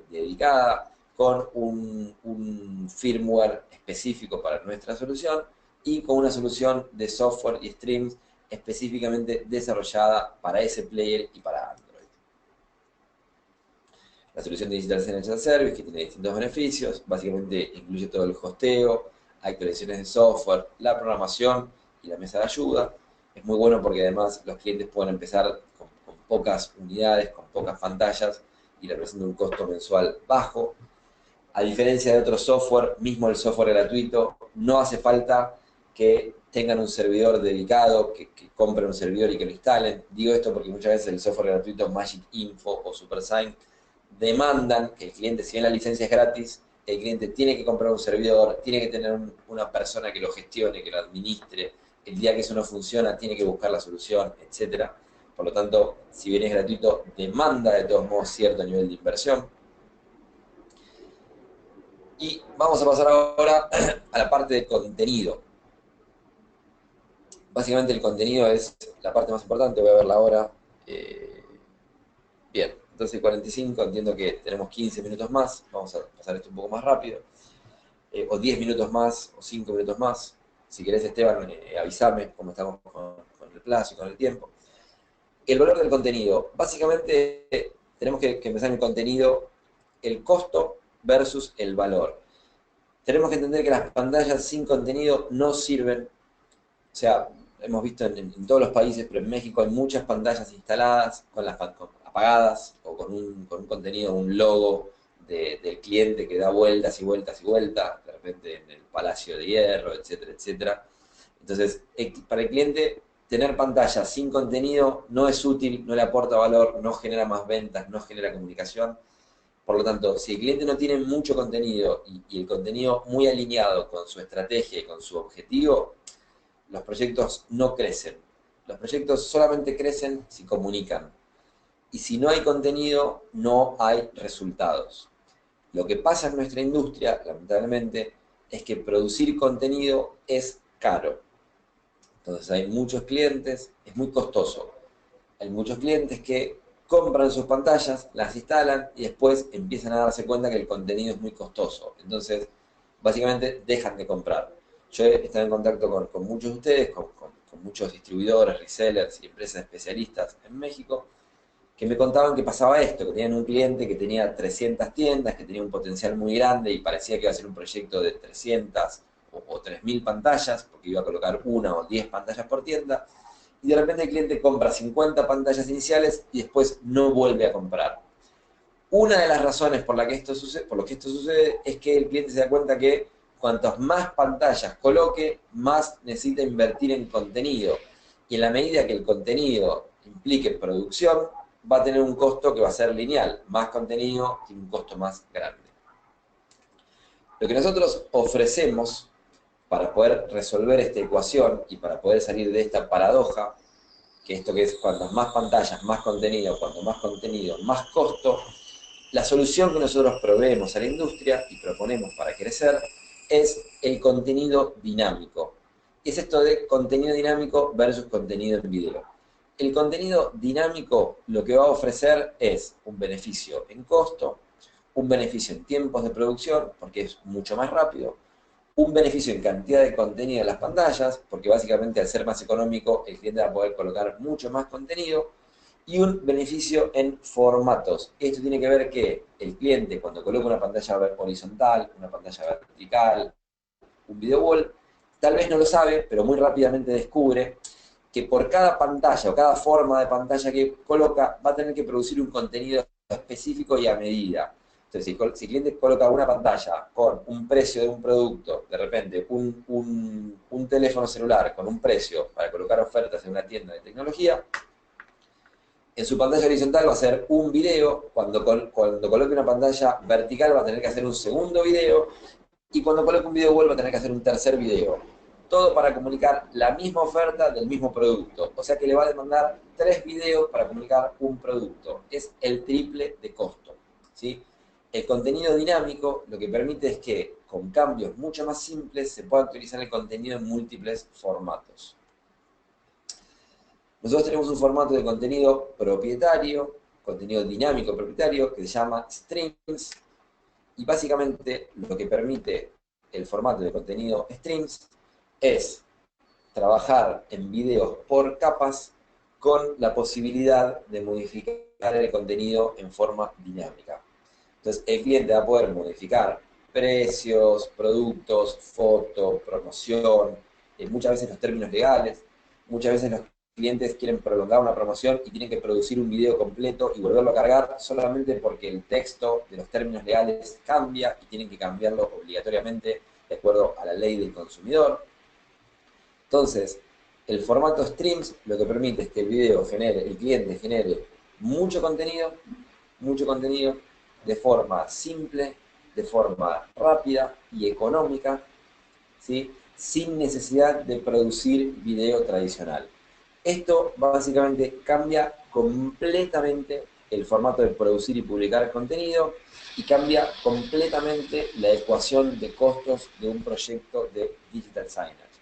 Speaker 1: dedicada, con un firmware específico para nuestra solución y con una solución de software y streams específicamente desarrollada para ese player y para Android. La solución de Digital Signage Service, que tiene distintos beneficios, básicamente incluye todo el hosteo, actualizaciones de software, la programación y la mesa de ayuda. Es muy bueno porque además los clientes pueden empezar con pocas unidades, con pocas pantallas y representa un costo mensual bajo. A diferencia de otros software, mismo el software gratuito, no hace falta que tengan un servidor dedicado, que compren un servidor y que lo instalen. Digo esto porque muchas veces el software gratuito Magic Info o SuperSign demandan que el cliente, si bien la licencia es gratis, el cliente tiene que comprar un servidor, tiene que tener una persona que lo gestione, que lo administre, el día que eso no funciona tiene que buscar la solución, etc. Por lo tanto, si bien es gratuito, demanda de todos modos cierto nivel de inversión. Y vamos a pasar ahora a la parte de contenido. Básicamente el contenido es la parte más importante, voy a verla ahora. Bien, 12:45, entiendo que tenemos 15 minutos más, vamos a pasar esto un poco más rápido, o 10 minutos más, o 5 minutos más. Si querés, Esteban, avísame cómo estamos con el plazo y con el tiempo. El valor del contenido. Básicamente, tenemos que empezar en el contenido, el costo versus el valor. Tenemos que entender que las pantallas sin contenido no sirven. O sea, hemos visto en todos los países, pero en México hay muchas pantallas instaladas apagadas o con un contenido, un logo del cliente que da vueltas y vueltas y vueltas, de repente en el Palacio de Hierro, etcétera, etcétera. Entonces, para el cliente, tener pantallas sin contenido no es útil, no le aporta valor, no genera más ventas, no genera comunicación. Por lo tanto, si el cliente no tiene mucho contenido y el contenido muy alineado con su estrategia y con su objetivo, los proyectos no crecen. Los proyectos solamente crecen si comunican. Y si no hay contenido, no hay resultados. Lo que pasa en nuestra industria, lamentablemente, es que producir contenido es caro. Entonces hay muchos clientes, es muy costoso. Hay muchos clientes que compran sus pantallas, las instalan y después empiezan a darse cuenta que el contenido es muy costoso. Entonces, básicamente dejan de comprar. Yo he estado en contacto con muchos de ustedes, con muchos distribuidores, resellers y empresas especialistas en México, que me contaban que pasaba esto, que tenían un cliente que tenía 300 tiendas, que tenía un potencial muy grande y parecía que iba a ser un proyecto de 300 o 3.000 pantallas, porque iba a colocar 1 o 10 pantallas por tienda, y de repente el cliente compra 50 pantallas iniciales y después no vuelve a comprar. Una de las razones por lo que esto sucede es que el cliente se da cuenta que cuantas más pantallas coloque, más necesita invertir en contenido. Y en la medida que el contenido implique producción, va a tener un costo que va a ser lineal. Más contenido tiene un costo más grande. Lo que nosotros ofrecemos para poder resolver esta ecuación y para poder salir de esta paradoja, que esto que es cuantas más pantallas, más contenido, cuanto más contenido, más costo, la solución que nosotros proveemos a la industria y proponemos para crecer es el contenido dinámico. ¿Qué es esto de contenido dinámico versus contenido en video? El contenido dinámico lo que va a ofrecer es un beneficio en costo, un beneficio en tiempos de producción, porque es mucho más rápido, un beneficio en cantidad de contenido en las pantallas, porque básicamente al ser más económico, el cliente va a poder colocar mucho más contenido, y un beneficio en formatos. Esto tiene que ver que el cliente, cuando coloca una pantalla horizontal, una pantalla vertical, un video wall, tal vez no lo sabe, pero muy rápidamente descubre que por cada pantalla o cada forma de pantalla que coloca, va a tener que producir un contenido específico y a medida. Entonces, si el cliente coloca una pantalla con un precio de un producto, de repente un teléfono celular con un precio para colocar ofertas en una tienda de tecnología, en su pantalla horizontal va a ser un video, cuando coloque una pantalla vertical va a tener que hacer un segundo video, y cuando coloque un video wall va a tener que hacer un tercer video. Todo para comunicar la misma oferta del mismo producto. O sea que le va a demandar 3 videos para comunicar un producto. Es el triple de costo, ¿sí? El contenido dinámico lo que permite es que con cambios mucho más simples se pueda actualizar el contenido en múltiples formatos. Nosotros tenemos un formato de contenido propietario, contenido dinámico propietario, que se llama Streams, y básicamente lo que permite el formato de contenido Streams es trabajar en videos por capas con la posibilidad de modificar el contenido en forma dinámica. Entonces el cliente va a poder modificar precios, productos, fotos, promoción, muchas veces los términos legales, muchas veces los clientes quieren prolongar una promoción y tienen que producir un video completo y volverlo a cargar solamente porque el texto de los términos legales cambia y tienen que cambiarlo obligatoriamente de acuerdo a la ley del consumidor. Entonces, el formato Streams lo que permite es que el cliente genere mucho contenido de forma simple, de forma rápida y económica, ¿sí? Sin necesidad de producir video tradicional. Esto básicamente cambia completamente el formato de producir y publicar contenido y cambia completamente la ecuación de costos de un proyecto de digital signage.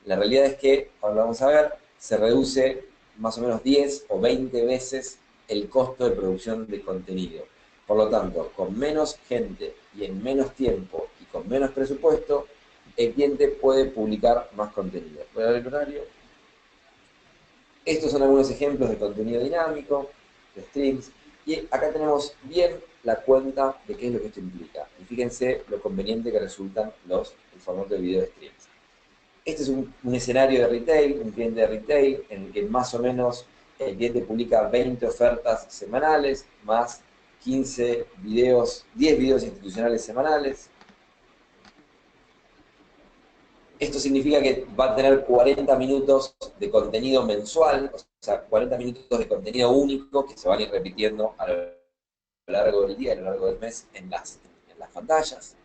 Speaker 1: La realidad es que, cuando vamos a ver, se reduce más o menos 10 o 20 veces el costo de producción de contenido. Por lo tanto, con menos gente y en menos tiempo y con menos presupuesto, el cliente puede publicar más contenido. Voy a ver el horario. Estos son algunos ejemplos de contenido dinámico, de streams, y acá tenemos bien la cuenta de qué es lo que esto implica. Y fíjense lo conveniente que resultan el formato de video de streams. Este es un escenario de retail, un cliente de retail, en el que más o menos el cliente publica 20 ofertas semanales, más 15 videos, 10 videos institucionales semanales. Esto significa que va a tener 40 minutos de contenido mensual, o sea, 40 minutos de contenido único que se van a ir repitiendo a lo largo del día, a lo largo del mes en las pantallas.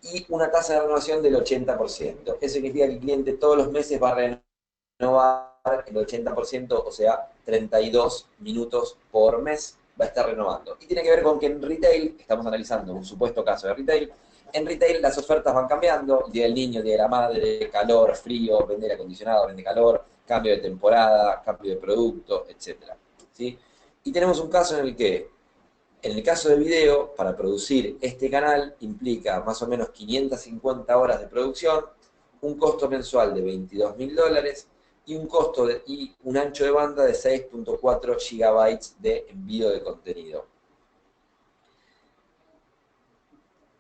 Speaker 1: Y una tasa de renovación del 80%. Eso significa que el cliente todos los meses va a renovar el 80%, o sea, 32 minutos por mes va a estar renovando. Y tiene que ver con que en retail, estamos analizando un supuesto caso de retail, en retail las ofertas van cambiando, el día del niño, el día de la madre, calor, frío, vende aire acondicionado, vende calor, cambio de temporada, cambio de producto, etc. ¿Sí? Y tenemos un caso en el que, en el caso de video, para producir este canal implica más o menos 550 horas de producción, un costo mensual de $22.000 y un ancho de banda de 6.4 gigabytes de envío de contenido.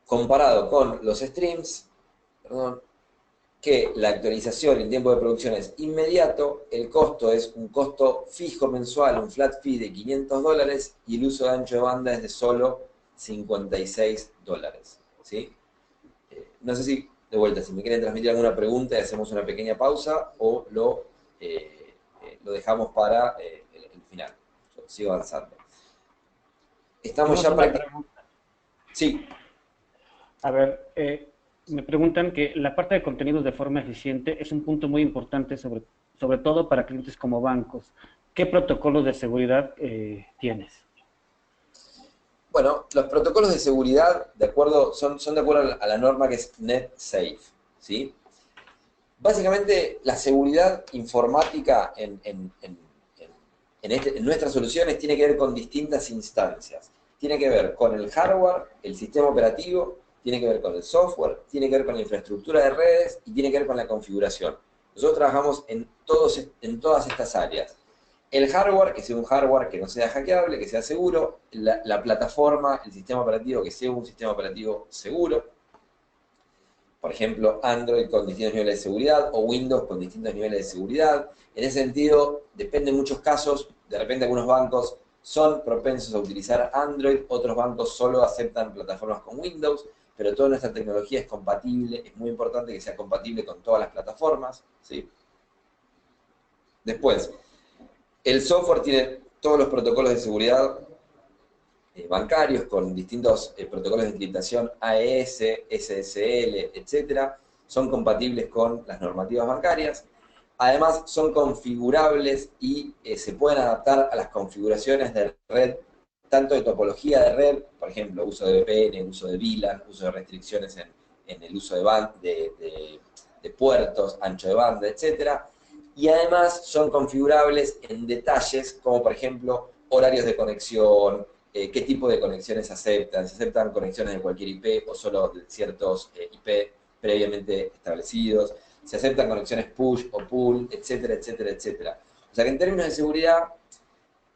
Speaker 1: Comparado con los streams, que la actualización en tiempo de producción es inmediato, el costo es un costo fijo mensual, un flat fee de $500 y el uso de ancho de banda es de solo $56. ¿Sí? No sé si, de vuelta, si me quieren transmitir alguna pregunta y hacemos una pequeña pausa o lo dejamos para el final. Yo sigo avanzando. Estamos
Speaker 2: Tenemos
Speaker 1: ya
Speaker 2: una
Speaker 1: prácticamente...
Speaker 2: pregunta.
Speaker 1: Sí,
Speaker 2: A ver, me preguntan que la parte de contenidos de forma eficiente es un punto muy importante, sobre todo para clientes como bancos. ¿Qué protocolos de seguridad tienes?
Speaker 1: bueno, los protocolos de seguridad son de acuerdo a la norma que es NetSafe, ¿sí? Básicamente, la seguridad informática en nuestras soluciones tiene que ver con distintas instancias. Tiene que ver con el hardware, el sistema operativo, tiene que ver con el software, tiene que ver con la infraestructura de redes y tiene que ver con la configuración. Nosotros trabajamos en todas estas áreas. El hardware, que sea un hardware que no sea hackeable, que sea seguro. La plataforma, el sistema operativo, que sea un sistema operativo seguro. Por ejemplo, Android con distintos niveles de seguridad o Windows con distintos niveles de seguridad. En ese sentido, depende en muchos casos, de repente algunos bancos son propensos a utilizar Android, otros bancos solo aceptan plataformas con Windows, pero toda nuestra tecnología es compatible, es muy importante que sea compatible con todas las plataformas, ¿sí? Después, el software tiene todos los protocolos de seguridad bancarios con distintos protocolos de encriptación AES, SSL, etcétera, son compatibles con las normativas bancarias. Además, son configurables y se pueden adaptar a las configuraciones de red, tanto de topología de red, por ejemplo, uso de VPN, uso de VLAN, uso de restricciones en el uso de puertos, ancho de banda, etcétera. Y además son configurables en detalles, como por ejemplo horarios de conexión, qué tipo de conexiones aceptan, si aceptan conexiones de cualquier IP o solo de ciertos IP previamente establecidos, si aceptan conexiones push o pull, etcétera, etcétera, etcétera. O sea que en términos de seguridad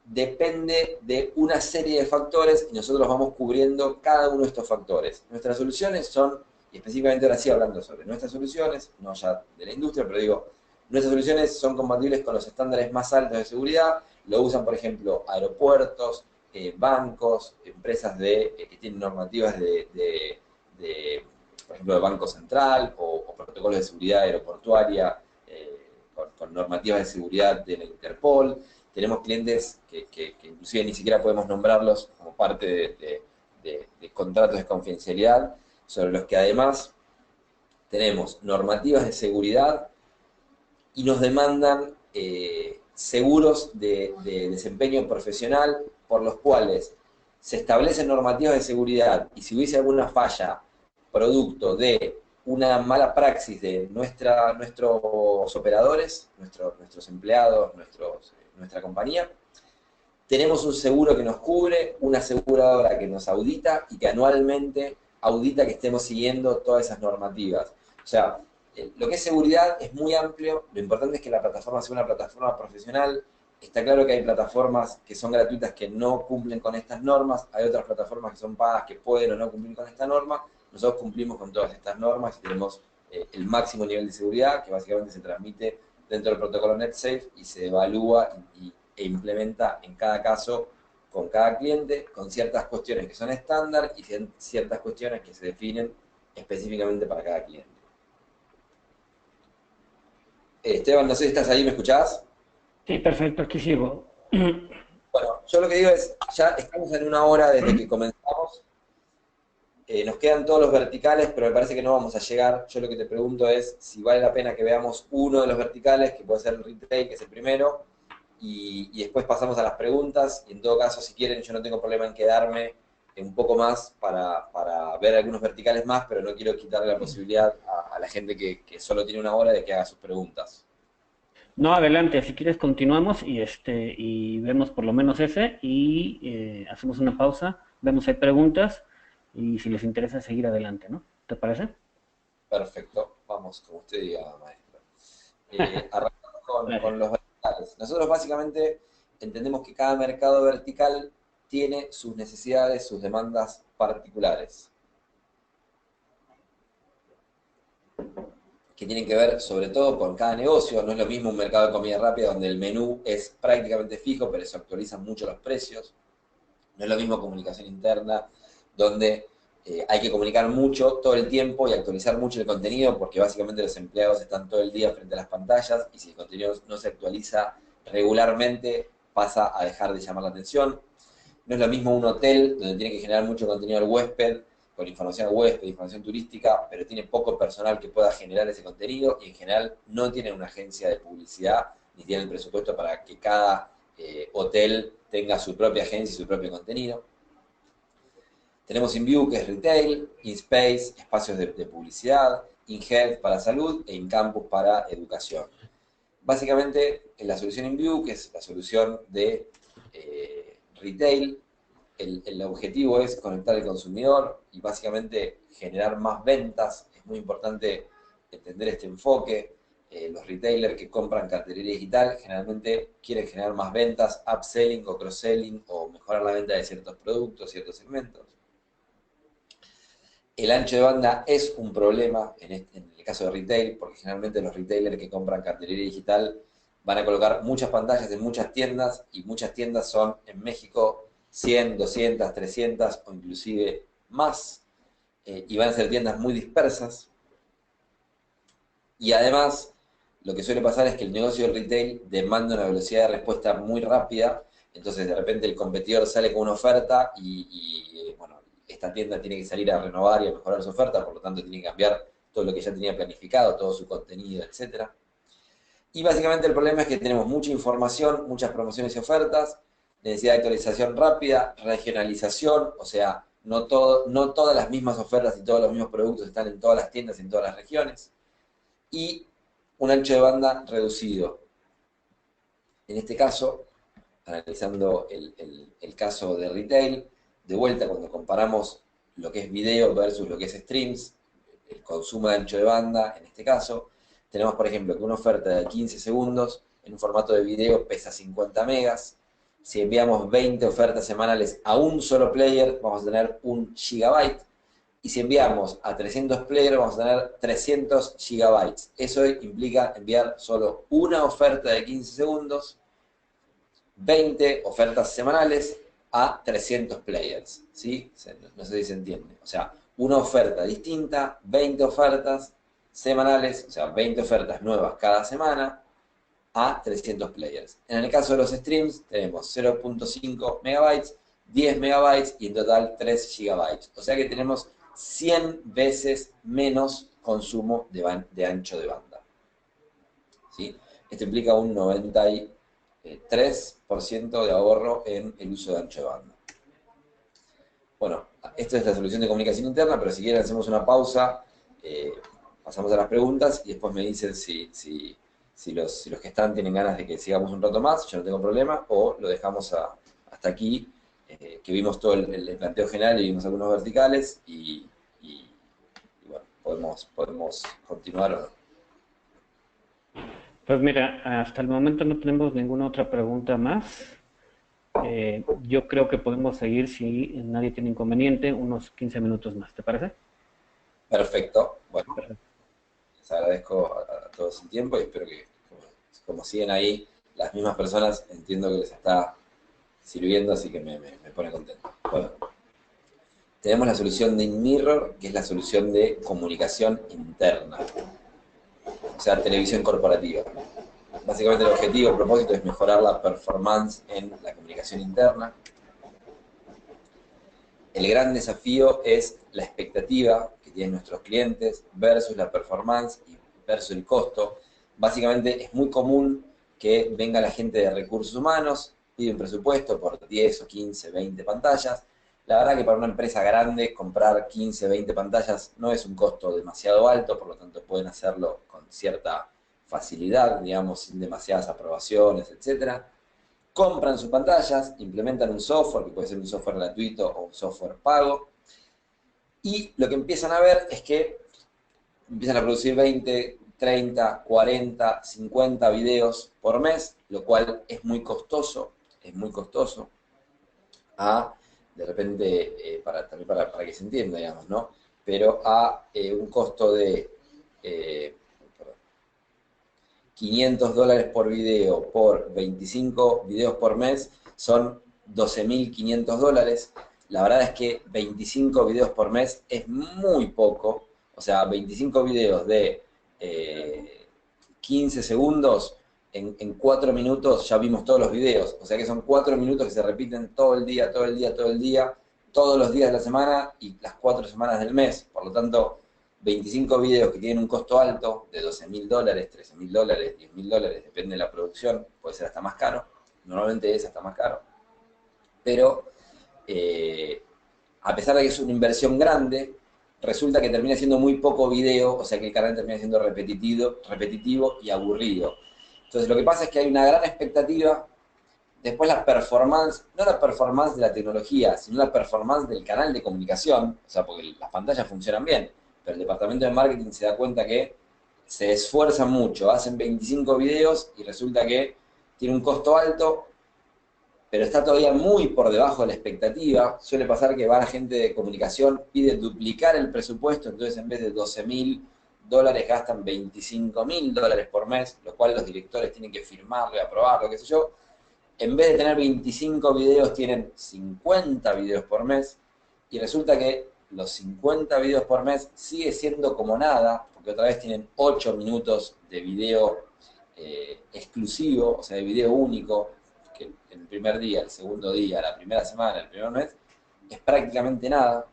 Speaker 1: depende de una serie de factores y nosotros vamos cubriendo cada uno de estos factores. Nuestras soluciones son, y específicamente ahora sí hablando sobre nuestras soluciones, no ya de la industria, pero digo, nuestras soluciones son compatibles con los estándares más altos de seguridad, lo usan por ejemplo aeropuertos, bancos, empresas que tienen normativas por ejemplo, de Banco Central o protocolos de seguridad aeroportuaria con normativas de seguridad de la Interpol. Tenemos clientes que inclusive ni siquiera podemos nombrarlos como parte de contratos de confidencialidad, sobre los que además tenemos normativas de seguridad y nos demandan seguros de desempeño profesional por los cuales se establecen normativas de seguridad y si hubiese alguna falla producto de una mala praxis de nuestros operadores, nuestros empleados, nuestra compañía, tenemos un seguro que nos cubre, una aseguradora que nos audita y que anualmente audita que estemos siguiendo todas esas normativas. O sea, lo que es seguridad es muy amplio, lo importante es que la plataforma sea una plataforma profesional. Está claro que hay plataformas que son gratuitas que no cumplen con estas normas, hay otras plataformas que son pagas que pueden o no cumplir con esta norma. Nosotros cumplimos con todas estas normas y tenemos el máximo nivel de seguridad, que básicamente se transmite dentro del protocolo NetSafe y se evalúa e implementa en cada caso con cada cliente, con ciertas cuestiones que son estándar y ciertas cuestiones que se definen específicamente para cada cliente. Esteban, no sé si estás ahí, ¿me escuchás?
Speaker 2: Sí, perfecto, aquí sigo.
Speaker 1: Bueno, yo lo que digo es, ya estamos en una hora desde que comenzamos, nos quedan todos los verticales, pero me parece que no vamos a llegar. Yo lo que te pregunto es si vale la pena que veamos uno de los verticales, que puede ser el retail, que es el primero, y después pasamos a las preguntas, y en todo caso, si quieren, yo no tengo problema en quedarme un poco más para ver algunos verticales más, pero no quiero quitarle la posibilidad a la gente que solo tiene una hora de que haga sus preguntas.
Speaker 2: No, adelante, si quieres continuamos y vemos por lo menos ese y hacemos una pausa, vemos si hay preguntas y si les interesa seguir adelante, ¿no? ¿Te parece?
Speaker 1: Perfecto, vamos, como usted diga, maestro. Arrancamos con
Speaker 2: Dale.
Speaker 1: los verticales. Nosotros básicamente entendemos que cada mercado vertical tiene sus necesidades, sus demandas particulares, que tienen que ver sobre todo con cada negocio. No es lo mismo un mercado de comida rápida donde el menú es prácticamente fijo, pero se actualizan mucho los precios. No es lo mismo comunicación interna, donde hay que comunicar mucho todo el tiempo y actualizar mucho el contenido, porque básicamente los empleados están todo el día frente a las pantallas y si el contenido no se actualiza regularmente, pasa a dejar de llamar la atención. No es lo mismo un hotel donde tiene que generar mucho contenido al huésped, con información al huésped, información turística, pero tiene poco personal que pueda generar ese contenido y en general no tiene una agencia de publicidad ni tiene el presupuesto para que cada hotel tenga su propia agencia y su propio contenido. Tenemos InView, que es retail, InSpace, espacios de publicidad, InHealth para salud e InCampus para educación. Básicamente, en la solución InView, que es la solución de retail, el objetivo es conectar al consumidor y básicamente generar más ventas. Es muy importante entender este enfoque. Los retailers que compran cartelería digital generalmente quieren generar más ventas, upselling o cross-selling o mejorar la venta de ciertos productos, ciertos segmentos. El ancho de banda es un problema en el caso de retail, porque generalmente los retailers que compran cartelería digital van a colocar muchas pantallas en muchas tiendas y muchas tiendas son en México 100, 200, 300 o inclusive más, y van a ser tiendas muy dispersas. Y además, lo que suele pasar es que el negocio del retail demanda una velocidad de respuesta muy rápida, entonces de repente el competidor sale con una oferta bueno, esta tienda tiene que salir a renovar y a mejorar su oferta, por lo tanto tiene que cambiar todo lo que ya tenía planificado, todo su contenido, etcétera. Y básicamente el problema es que tenemos mucha información, muchas promociones y ofertas, necesidad de actualización rápida, regionalización, o sea, no todas las mismas ofertas y todos los mismos productos están en todas las tiendas y en todas las regiones, y un ancho de banda reducido. En este caso, analizando el caso de retail, de vuelta cuando comparamos lo que es video versus lo que es streams, el consumo de ancho de banda, en este caso, tenemos por ejemplo que una oferta de 15 segundos en un formato de video pesa 50 megas. Si enviamos 20 ofertas semanales a un solo player, vamos a tener 1 gigabyte. Y si enviamos a 300 players, vamos a tener 300 gigabytes. Eso implica enviar solo una oferta de 15 segundos, 20 ofertas semanales a 300 players. ¿Sí? No sé si se entiende. O sea, una oferta distinta, 20 ofertas semanales, o sea, 20 ofertas nuevas cada semana a 300 players. En el caso de los streams, tenemos 0.5 megabytes, 10 megabytes y en total 3 gigabytes. O sea que tenemos 100 veces menos consumo de ancho de banda. ¿Sí? Esto implica un 93% de ahorro en el uso de ancho de banda. Bueno, esta es la solución de comunicación interna, pero si quieren hacemos una pausa, pasamos a las preguntas y después me dicen si los que están tienen ganas de que sigamos un rato más, yo no tengo problema, o lo dejamos a hasta aquí, que vimos todo el planteo general y vimos algunos verticales, y bueno, podemos continuar o no.
Speaker 2: Pues mira, hasta el momento no tenemos ninguna otra pregunta más. Yo creo que podemos seguir, si nadie tiene inconveniente, unos 15 minutos más. ¿Te parece?
Speaker 1: Perfecto. Bueno,
Speaker 2: Perfecto.
Speaker 1: les agradezco a todos el tiempo y espero que, como siguen ahí las mismas personas, entiendo que les está sirviendo, así que me pone contento. Bueno, tenemos la solución de InMirror, que es la solución de comunicación interna, o sea, televisión corporativa. Básicamente el objetivo, el propósito es mejorar la performance en la comunicación interna. El gran desafío es la expectativa que tienen nuestros clientes versus la performance y versus el costo. Básicamente es muy común que venga la gente de recursos humanos, pide un presupuesto por 10 o 15, 20 pantallas. La verdad que para una empresa grande comprar 15, 20 pantallas no es un costo demasiado alto, por lo tanto pueden hacerlo con cierta facilidad, digamos, sin demasiadas aprobaciones, etcétera. Compran sus pantallas, implementan un software, que puede ser un software gratuito o un software pago, y lo que empiezan a ver es que empiezan a producir 20, 30, 40, 50 videos por mes, lo cual es muy costoso, de repente, también para que se entienda, digamos, ¿no? Pero a un costo de eh, $500 por video por 25 videos por mes son $12.500. La verdad es que 25 videos por mes es muy poco. O sea, 25 videos de 15 segundos, en 4 minutos ya vimos todos los videos. O sea que son 4 minutos que se repiten todo el día, todo el día, todo el día, todos los días de la semana y las 4 semanas del mes. Por lo tanto, 25 videos que tienen un costo alto de $12.000, $13.000, $10.000, depende de la producción, puede ser hasta más caro, normalmente es hasta más caro, pero a pesar de que es una inversión grande, resulta que termina siendo muy poco video, o sea que el canal termina siendo repetitivo y aburrido. Entonces lo que pasa es que hay una gran expectativa, después la performance, no la performance de la tecnología, sino la performance del canal de comunicación, o sea, porque las pantallas funcionan bien, pero el departamento de marketing se da cuenta que se esfuerzan mucho, hacen 25 videos y resulta que tiene un costo alto, pero está todavía muy por debajo de la expectativa. Suele pasar que va la gente de comunicación, pide duplicar el presupuesto, entonces en vez de $12.000 gastan $25.000 por mes, lo cual los directores tienen que firmarlo y aprobarlo, qué sé yo. En vez de tener 25 videos, tienen 50 videos por mes, y resulta que los 50 videos por mes sigue siendo como nada, porque otra vez tienen 8 minutos de video exclusivo, o sea, de video único, que el primer día, el segundo día, la primera semana, el primer mes, es prácticamente nada.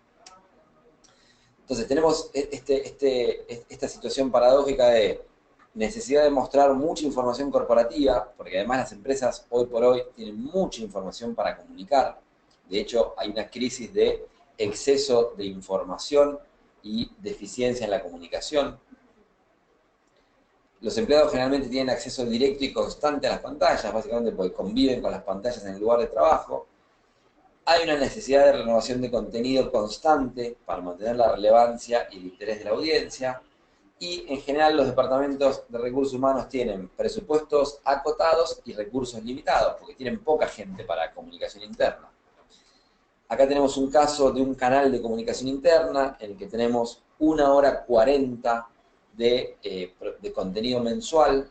Speaker 1: Entonces tenemos esta situación paradójica de necesidad de mostrar mucha información corporativa, porque además las empresas hoy por hoy tienen mucha información para comunicar. De hecho, hay una crisis de exceso de información y deficiencia en la comunicación. Los empleados generalmente tienen acceso directo y constante a las pantallas, básicamente porque conviven con las pantallas en el lugar de trabajo. Hay una necesidad de renovación de contenido constante para mantener la relevancia y el interés de la audiencia. Y en general los departamentos de recursos humanos tienen presupuestos acotados y recursos limitados, porque tienen poca gente para comunicación interna. Acá tenemos un caso de un canal de comunicación interna en el que tenemos 1 hora 40 de contenido mensual,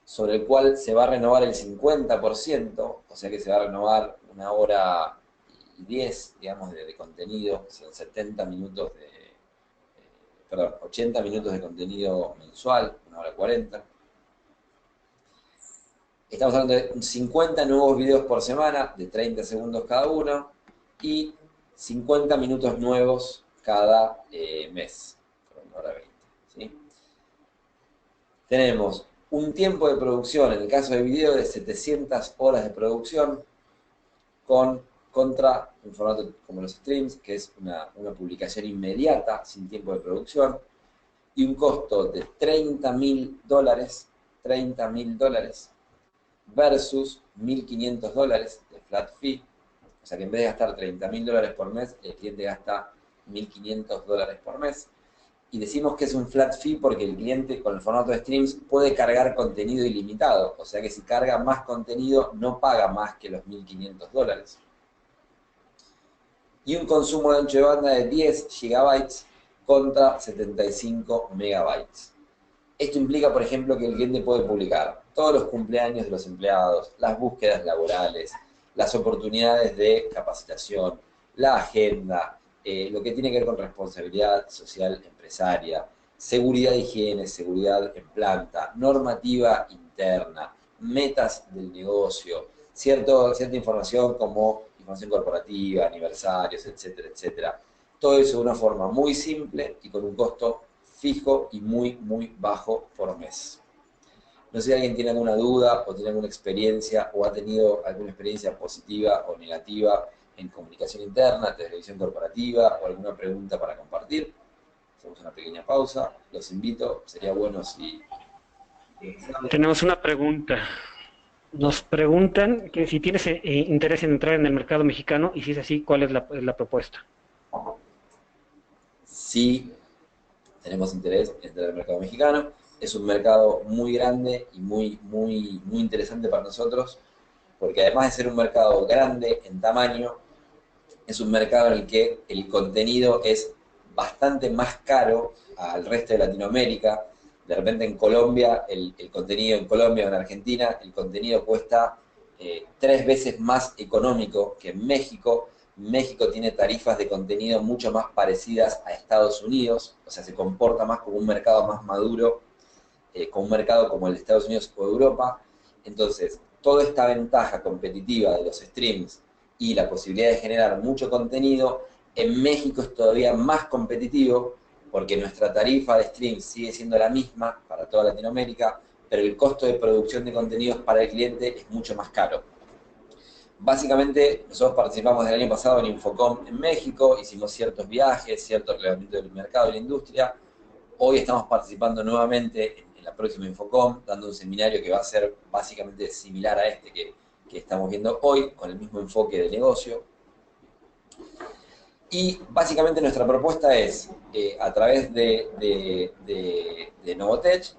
Speaker 1: sobre el cual se va a renovar el 50%, o sea que se va a renovar 1 hora y 10, digamos, de contenido, son 70 minutos perdón, 80 minutos de contenido mensual, 1 hora 40. Estamos hablando de 50 nuevos videos por semana, de 30 segundos cada uno, y 50 minutos nuevos cada mes, por 1 hora 20. ¿Sí? Tenemos un tiempo de producción, en el caso de video, de 700 horas de producción, contra un formato como los streams, que es una publicación inmediata, sin tiempo de producción, y un costo de $30.000 versus $1.500 flat fee, o sea que en vez de gastar $30.000 por mes, el cliente gasta $1.500 por mes. Y decimos que es un flat fee porque el cliente con el formato de streams puede cargar contenido ilimitado, o sea que si carga más contenido no paga más que los $1.500. Y un consumo de ancho de banda de 10 GB contra 75 MB. Esto implica, por ejemplo, que el cliente puede publicar todos los cumpleaños de los empleados, las búsquedas laborales, las oportunidades de capacitación, la agenda, lo que tiene que ver con responsabilidad social empresaria, seguridad e higiene, seguridad en planta, normativa interna, metas del negocio, cierta información como información corporativa, aniversarios, etcétera, etcétera. Todo eso de una forma muy simple y con un costo fijo y muy, muy bajo por mes. No sé si alguien tiene alguna duda o tiene alguna experiencia o ha tenido alguna experiencia positiva o negativa en comunicación interna, televisión corporativa o alguna pregunta para compartir. Hacemos una pequeña pausa. Los invito, sería bueno si...
Speaker 2: Tenemos una pregunta. Nos preguntan que si tienes interés en entrar en el mercado mexicano y si es así, ¿cuál es la propuesta?
Speaker 1: Sí, tenemos interés en entrar al mercado mexicano. Es un mercado muy grande y muy, muy, muy interesante para nosotros, porque además de ser un mercado grande en tamaño, es un mercado en el que el contenido es bastante más caro al resto de Latinoamérica. De repente en Colombia, el contenido en Colombia o en Argentina, el contenido cuesta 3 veces más económico que en México. México tiene tarifas de contenido mucho más parecidas a Estados Unidos, o sea, se comporta más como un mercado más maduro, como un mercado como el de Estados Unidos o Europa. Entonces, toda esta ventaja competitiva de los streams y la posibilidad de generar mucho contenido, en México es todavía más competitivo porque nuestra tarifa de streams sigue siendo la misma para toda Latinoamérica, pero el costo de producción de contenidos para el cliente es mucho más caro. Básicamente, nosotros participamos del año pasado en Infocom en México, hicimos ciertos viajes, cierto relevamiento del mercado y la industria. Hoy estamos participando nuevamente en la próxima Infocom, dando un seminario que va a ser básicamente similar a este que estamos viendo hoy, con el mismo enfoque de negocio. Y básicamente nuestra propuesta es, a través de Novotech,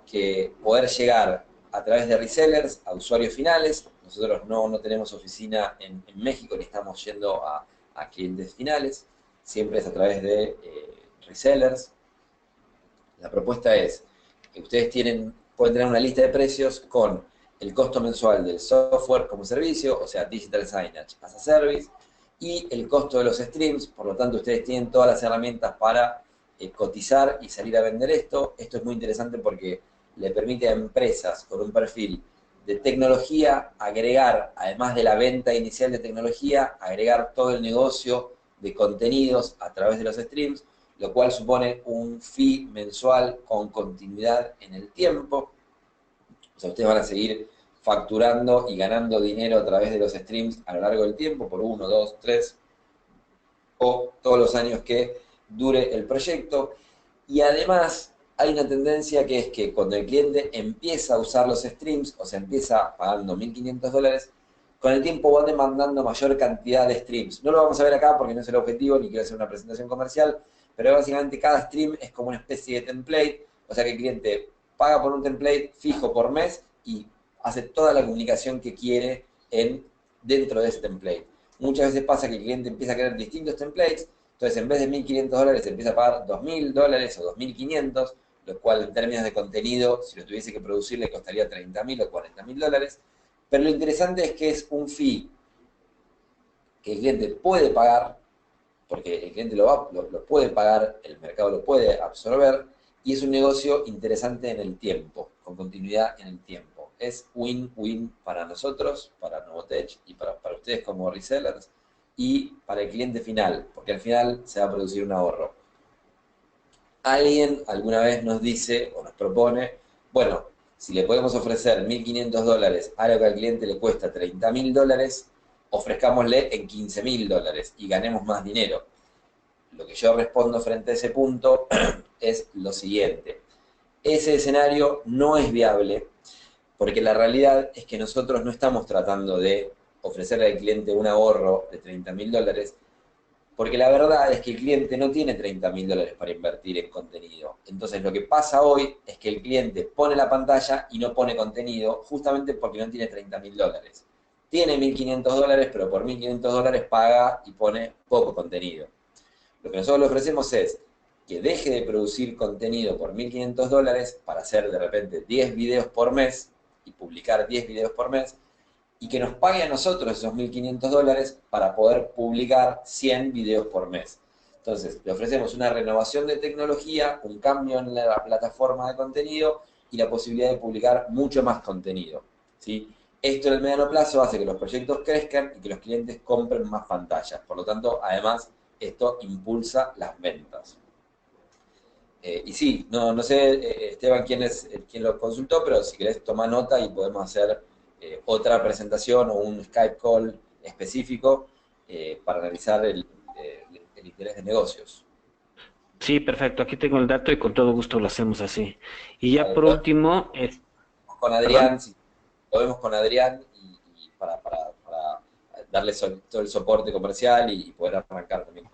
Speaker 1: que poder llegar a través de resellers a usuarios finales. Nosotros no tenemos oficina en México, ni estamos yendo a clientes finales. Siempre es a través de resellers. La propuesta es que ustedes pueden tener una lista de precios con el costo mensual del software como servicio, o sea, Digital Signage as a Service, y el costo de los streams. Por lo tanto, ustedes tienen todas las herramientas para cotizar y salir a vender esto. Esto es muy interesante porque le permite a empresas con un perfil de tecnología agregar, además de la venta inicial de tecnología, agregar todo el negocio de contenidos a través de los streams, lo cual supone un fee mensual con continuidad en el tiempo. O sea, ustedes van a seguir facturando y ganando dinero a través de los streams a lo largo del tiempo, por 1, 2, 3, o todos los años que dure el proyecto. Y además hay una tendencia que es que cuando el cliente empieza a usar los streams, o sea, empieza pagando $1.500, con el tiempo va demandando mayor cantidad de streams. No lo vamos a ver acá porque no es el objetivo, ni quiero hacer una presentación comercial, pero básicamente cada stream es como una especie de template, o sea que el cliente paga por un template fijo por mes y hace toda la comunicación que quiere dentro de ese template. Muchas veces pasa que el cliente empieza a querer distintos templates, entonces en vez de $1.500 empieza a pagar $2.000 o $2.500, lo cual en términos de contenido, si lo tuviese que producir, le costaría $30.000 o $40.000. Pero lo interesante es que es un fee que el cliente puede pagar, porque el cliente lo puede pagar, el mercado lo puede absorber, y es un negocio interesante en el tiempo, con continuidad en el tiempo. Es win-win para nosotros, para Novotech y para ustedes como resellers, y para el cliente final, porque al final se va a producir un ahorro. Alguien alguna vez nos dice o nos propone, bueno, si le podemos ofrecer $1.500 a lo que al cliente le cuesta $30.000, ofrezcámosle en $15.000 y ganemos más dinero. Lo que yo respondo frente a ese punto es lo siguiente. Ese escenario no es viable porque la realidad es que nosotros no estamos tratando de ofrecerle al cliente un ahorro de $30.000, porque la verdad es que el cliente no tiene $30.000 para invertir en contenido. Entonces lo que pasa hoy es que el cliente pone la pantalla y no pone contenido justamente porque no tiene $30.000. Tiene $1.500, pero por $1.500 paga y pone poco contenido. Lo que nosotros le ofrecemos es que deje de producir contenido por $1.500 para hacer de repente 10 videos por mes y publicar 10 videos por mes, y que nos pague a nosotros esos $1.500 para poder publicar 100 videos por mes. Entonces, le ofrecemos una renovación de tecnología, un cambio en la plataforma de contenido y la posibilidad de publicar mucho más contenido, ¿sí? Esto en el mediano plazo hace que los proyectos crezcan y que los clientes compren más pantallas. Por lo tanto, además, esto impulsa las ventas. Y sí, no sé, Esteban, quién lo consultó, pero si querés tomar nota y podemos hacer otra presentación o un Skype call específico para analizar el interés de negocios.
Speaker 2: Sí, perfecto. Aquí tengo el dato y con todo gusto lo hacemos así. Y ya
Speaker 1: Vale,
Speaker 2: por último,
Speaker 1: con
Speaker 2: perdón.
Speaker 1: Adrián, si lo vemos con Adrián y para darle todo el soporte comercial y poder arrancar también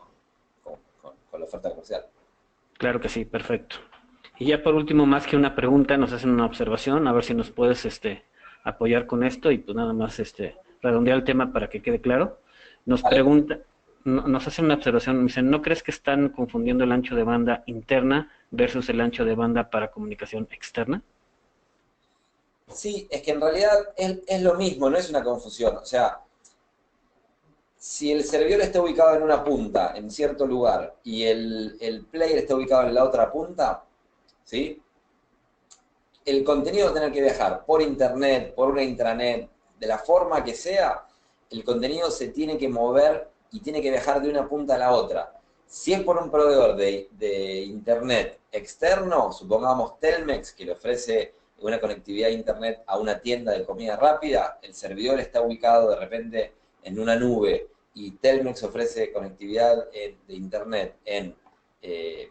Speaker 1: con la oferta comercial.
Speaker 2: Claro que sí, perfecto. Y ya por último, más que una pregunta, nos hacen una observación, a ver si nos puedes apoyar con esto y pues nada más redondear el tema para que quede claro. Nos
Speaker 1: Vale, perfecto.
Speaker 2: pregunta, nos hacen una observación, me dicen, ¿no crees que están confundiendo el ancho de banda interna versus el ancho de banda para comunicación externa?
Speaker 1: Sí, es que en realidad es lo mismo, no es una confusión. O sea, si el servidor está ubicado en una punta, en cierto lugar, y el player está ubicado en la otra punta, ¿sí? El contenido va a tener que viajar por internet, por una intranet, de la forma que sea, el contenido se tiene que mover y tiene que viajar de una punta a la otra. Si es por un proveedor de internet externo, supongamos Telmex, que le ofrece una conectividad a internet a una tienda de comida rápida, el servidor está ubicado de repente en una nube y Telmex ofrece conectividad de internet eh,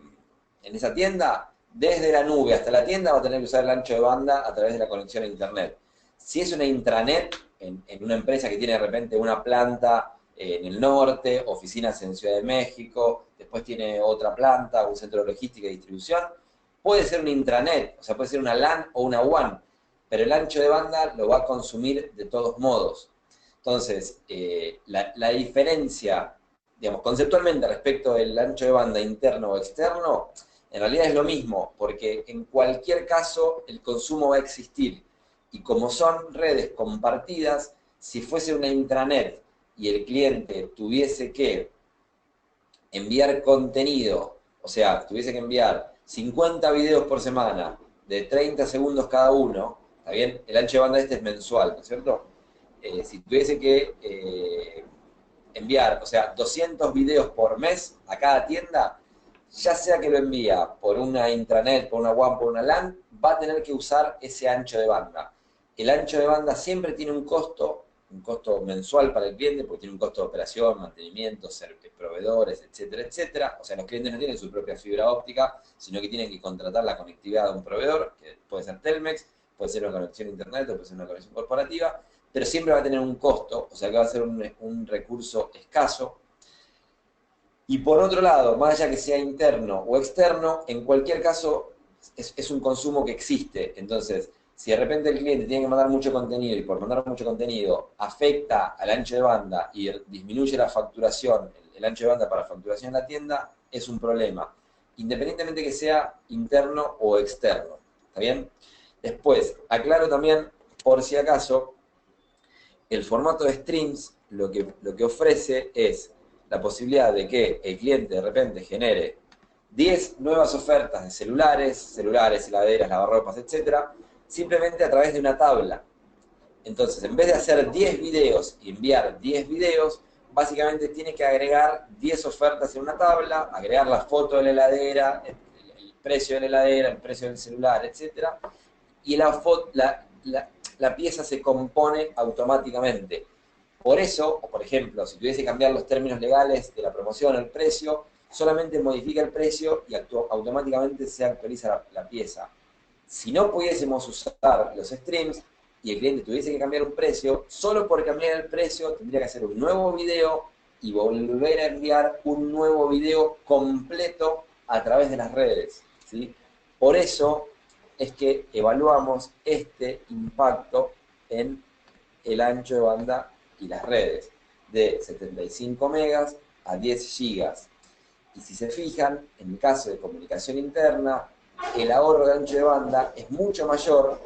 Speaker 1: en esa tienda, desde la nube hasta la tienda va a tener que usar el ancho de banda a través de la conexión a internet. Si es una intranet, en una empresa que tiene de repente una planta en el norte, oficinas en Ciudad de México, después tiene otra planta, un centro de logística y distribución, puede ser una intranet, o sea, puede ser una LAN o una WAN, pero el ancho de banda lo va a consumir de todos modos. Entonces, la diferencia, digamos, conceptualmente respecto del ancho de banda interno o externo, en realidad es lo mismo, porque en cualquier caso el consumo va a existir. Y como son redes compartidas, si fuese una intranet y el cliente tuviese que enviar contenido, o sea, tuviese que enviar 50 videos por semana de 30 segundos cada uno, ¿está bien? El ancho de banda este es mensual, ¿no es cierto? Si tuviese que enviar, o sea, 200 videos por mes a cada tienda, ya sea que lo envía por una intranet, por una WAN, por una LAN, va a tener que usar ese ancho de banda. El ancho de banda siempre tiene un costo mensual para el cliente, porque tiene un costo de operación, mantenimiento, proveedores, etcétera, etcétera. O sea, los clientes no tienen su propia fibra óptica, sino que tienen que contratar la conectividad de un proveedor, que puede ser Telmex, puede ser una conexión a internet o puede ser una conexión corporativa, pero siempre va a tener un costo, o sea que va a ser un recurso escaso. Y por otro lado, más allá que sea interno o externo, en cualquier caso es un consumo que existe. Entonces, si de repente el cliente tiene que mandar mucho contenido y por mandar mucho contenido afecta al ancho de banda y disminuye la facturación, el ancho de banda para facturación en la tienda, es un problema, independientemente que sea interno o externo. ¿Está bien? Después, aclaro también, por si acaso, el formato de streams lo que ofrece es la posibilidad de que el cliente de repente genere 10 nuevas ofertas de celulares, heladeras, lavarropas, etcétera, simplemente a través de una tabla. Entonces, en vez de hacer 10 videos y enviar 10 videos, básicamente tiene que agregar 10 ofertas en una tabla, agregar la foto de la heladera, el precio de la heladera, el precio del celular, etcétera, y la pieza se compone automáticamente. Por eso, o por ejemplo, si tuviese que cambiar los términos legales de la promoción, el precio, solamente modifica el precio y automáticamente se actualiza la pieza. Si no pudiésemos usar los streams, y el cliente tuviese que cambiar un precio, solo por cambiar el precio tendría que hacer un nuevo video y volver a enviar un nuevo video completo a través de las redes, ¿sí? Por eso es que evaluamos este impacto en el ancho de banda y las redes, de 75 megas a 10 gigas. Y si se fijan, en el caso de comunicación interna, el ahorro de ancho de banda es mucho mayor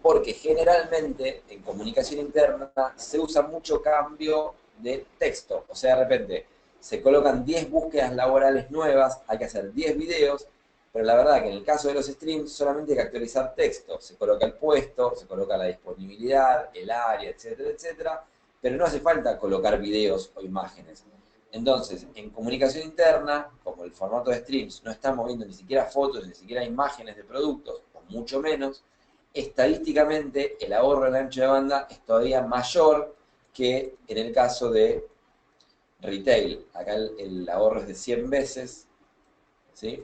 Speaker 1: porque generalmente en comunicación interna se usa mucho cambio de texto. O sea, de repente se colocan 10 búsquedas laborales nuevas, hay que hacer 10 videos, pero la verdad que en el caso de los streams solamente hay que actualizar texto. Se coloca el puesto, se coloca la disponibilidad, el área, etcétera, etcétera, pero no hace falta colocar videos o imágenes. Entonces, en comunicación interna, como el formato de streams no está moviendo ni siquiera fotos, ni siquiera imágenes de productos, o mucho menos, estadísticamente el ahorro en ancho de banda es todavía mayor que en el caso de retail. Acá el ahorro es de 100 veces, ¿sí?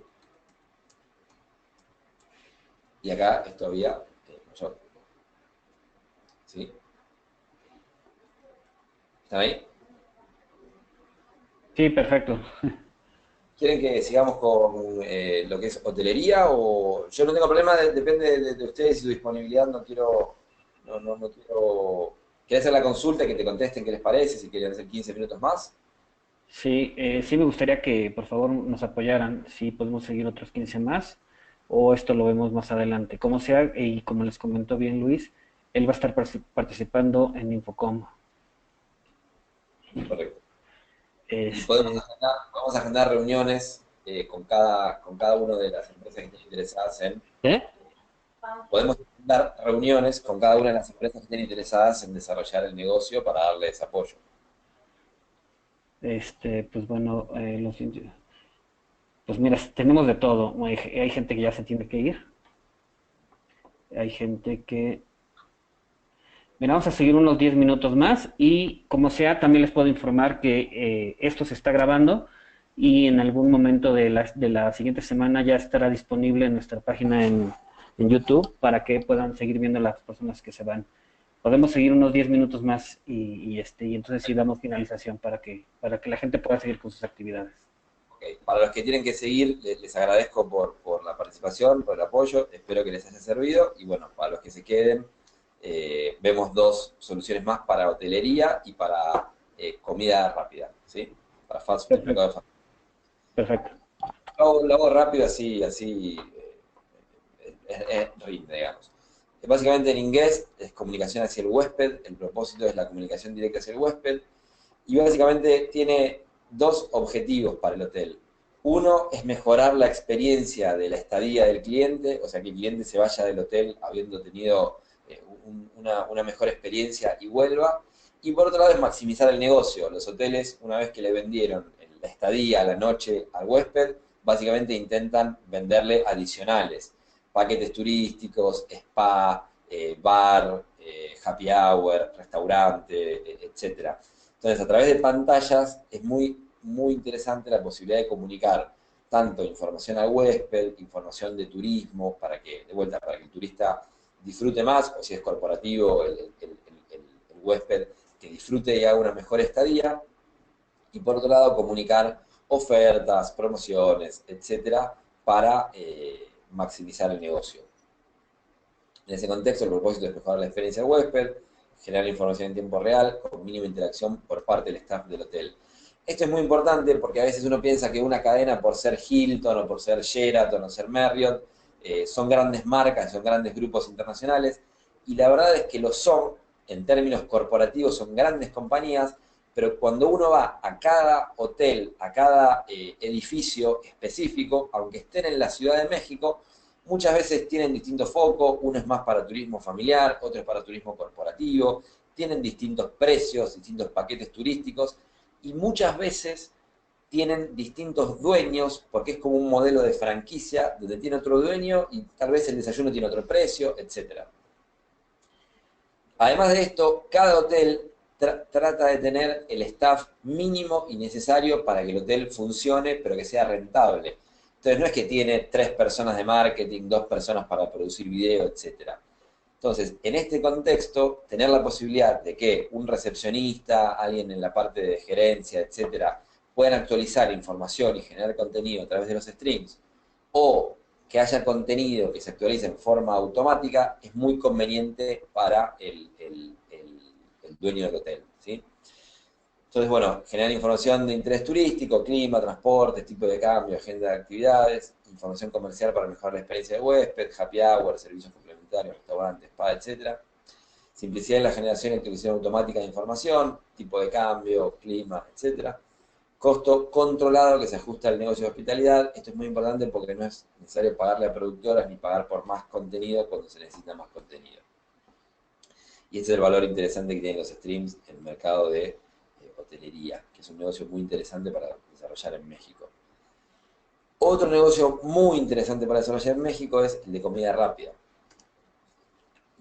Speaker 1: Y acá es todavía mayor, ¿sí? ¿Están ahí?
Speaker 2: Sí, perfecto.
Speaker 1: ¿Quieren que sigamos con lo que es hotelería? O yo no tengo problema, depende de ustedes y su disponibilidad. No quiero, no quiero. ¿Querés hacer la consulta y que te contesten qué les parece? Si quieren hacer 15 minutos más.
Speaker 2: Sí, sí me gustaría que por favor nos apoyaran, si podemos seguir otros 15 más o esto lo vemos más adelante. Como sea, y como les comentó bien Luis, él va a estar participando en Infocom.
Speaker 1: Correcto. Y
Speaker 2: Este,
Speaker 1: podemos agendar reuniones con cada una de las empresas que estén interesadas en.
Speaker 2: ¿eh?
Speaker 1: Podemos agendar reuniones con cada una de las empresas que estén interesadas en desarrollar el negocio para darles apoyo.
Speaker 2: Pues bueno, pues mira, tenemos de todo. Hay gente que ya se tiene que ir, hay gente que... Mira, vamos a seguir unos 10 minutos más y como sea, también les puedo informar que esto se está grabando y en algún momento de la siguiente semana ya estará disponible en nuestra página en YouTube para que puedan seguir viendo las personas que se van. Podemos seguir unos 10 minutos más y entonces sí damos finalización para que la gente pueda seguir con sus actividades.
Speaker 1: Okay. Para los que tienen que seguir, les agradezco por la participación, por el apoyo, espero que les haya servido y bueno, para los que se queden, vemos dos soluciones más para hotelería y para comida rápida, ¿sí? Para fast food,
Speaker 2: Perfecto,
Speaker 1: mercado de fast
Speaker 2: perfecto.
Speaker 1: food. Lo hago rápido, así rinde, digamos. Básicamente en inglés es comunicación hacia el huésped, el propósito es la comunicación directa hacia el huésped, y básicamente tiene dos objetivos para el hotel. Uno es mejorar la experiencia de la estadía del cliente, o sea, que el cliente se vaya del hotel habiendo tenido una mejor experiencia y vuelva. Y por otro lado es maximizar el negocio. Los hoteles, una vez que le vendieron la estadía, la noche al huésped, básicamente intentan venderle adicionales. Paquetes turísticos, spa, bar, happy hour, restaurante, etcétera. Entonces, a través de pantallas es muy interesante la posibilidad de comunicar tanto información al huésped, información de turismo, para que, de vuelta, para que el turista disfrute más, o si es corporativo, el huésped que disfrute y haga una mejor estadía. Y por otro lado, comunicar ofertas, promociones, etcétera, para maximizar el negocio. En ese contexto, el propósito es mejorar la experiencia del huésped, generar información en tiempo real, con mínima interacción por parte del staff del hotel. Esto es muy importante porque a veces uno piensa que una cadena, por ser Hilton o por ser Sheraton o ser Marriott, son grandes marcas, son grandes grupos internacionales, y la verdad es que lo son, en términos corporativos son grandes compañías, pero cuando uno va a cada hotel, a cada edificio específico, aunque estén en la Ciudad de México, muchas veces tienen distintos focos, uno es más para turismo familiar, otro es para turismo corporativo, tienen distintos precios, distintos paquetes turísticos y muchas veces tienen distintos dueños porque es como un modelo de franquicia donde tiene otro dueño y tal vez el desayuno tiene otro precio, etc. Además de esto, cada hotel trata de tener el staff mínimo y necesario para que el hotel funcione, pero que sea rentable. Entonces no es que tiene 3 personas de marketing, 2 personas para producir video, etc. Entonces, en este contexto, tener la posibilidad de que un recepcionista, alguien en la parte de gerencia, etcétera, puedan actualizar información y generar contenido a través de los streams, o que haya contenido que se actualice en forma automática, es muy conveniente para el dueño del hotel, ¿sí? Entonces, bueno, generar información de interés turístico, clima, transporte, tipo de cambio, agenda de actividades, información comercial para mejorar la experiencia del huésped, happy hour, servicios complementarios, restaurantes, spa, etc. Simplicidad en la generación y actualización automática de información, tipo de cambio, clima, etc. Costo controlado que se ajusta al negocio de hospitalidad. Esto es muy importante porque no es necesario pagarle a productoras ni pagar por más contenido cuando se necesita más contenido. Y ese es el valor interesante que tienen los streams en el mercado de hotelería, que es un negocio muy interesante para desarrollar en México. Otro negocio muy interesante para desarrollar en México es el de comida rápida.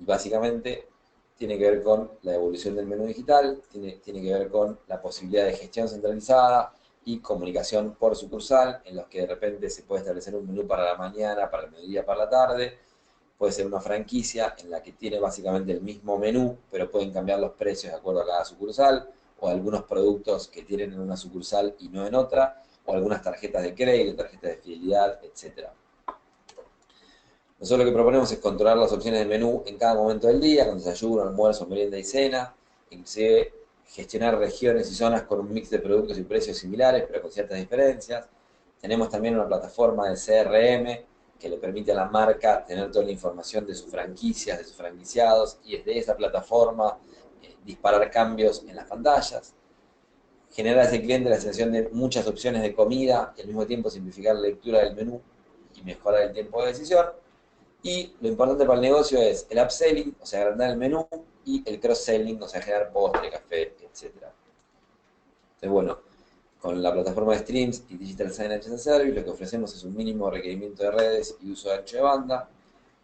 Speaker 1: Y básicamente tiene que ver con la evolución del menú digital, tiene que ver con la posibilidad de gestión centralizada y comunicación por sucursal, en los que de repente se puede establecer un menú para la mañana, para el mediodía, para la tarde. Puede ser una franquicia en la que tiene básicamente el mismo menú, pero pueden cambiar los precios de acuerdo a cada sucursal, o algunos productos que tienen en una sucursal y no en otra, o algunas tarjetas de crédito, tarjetas de fidelidad, etc. Nosotros lo que proponemos es controlar las opciones del menú en cada momento del día, con desayuno, almuerzo, merienda y cena, inclusive gestionar regiones y zonas con un mix de productos y precios similares, pero con ciertas diferencias. Tenemos también una plataforma de CRM que le permite a la marca tener toda la información de sus franquicias, de sus franquiciados, y desde esa plataforma disparar cambios en las pantallas. Generar a ese cliente la sensación de muchas opciones de comida y al mismo tiempo simplificar la lectura del menú y mejorar el tiempo de decisión. Y lo importante para el negocio es el upselling, o sea, agrandar el menú, y el cross-selling, o sea, generar postre, café, etc. Entonces, bueno, con la plataforma de streams y Digital Signage as a Service, lo que ofrecemos es un mínimo requerimiento de redes y uso de ancho de banda,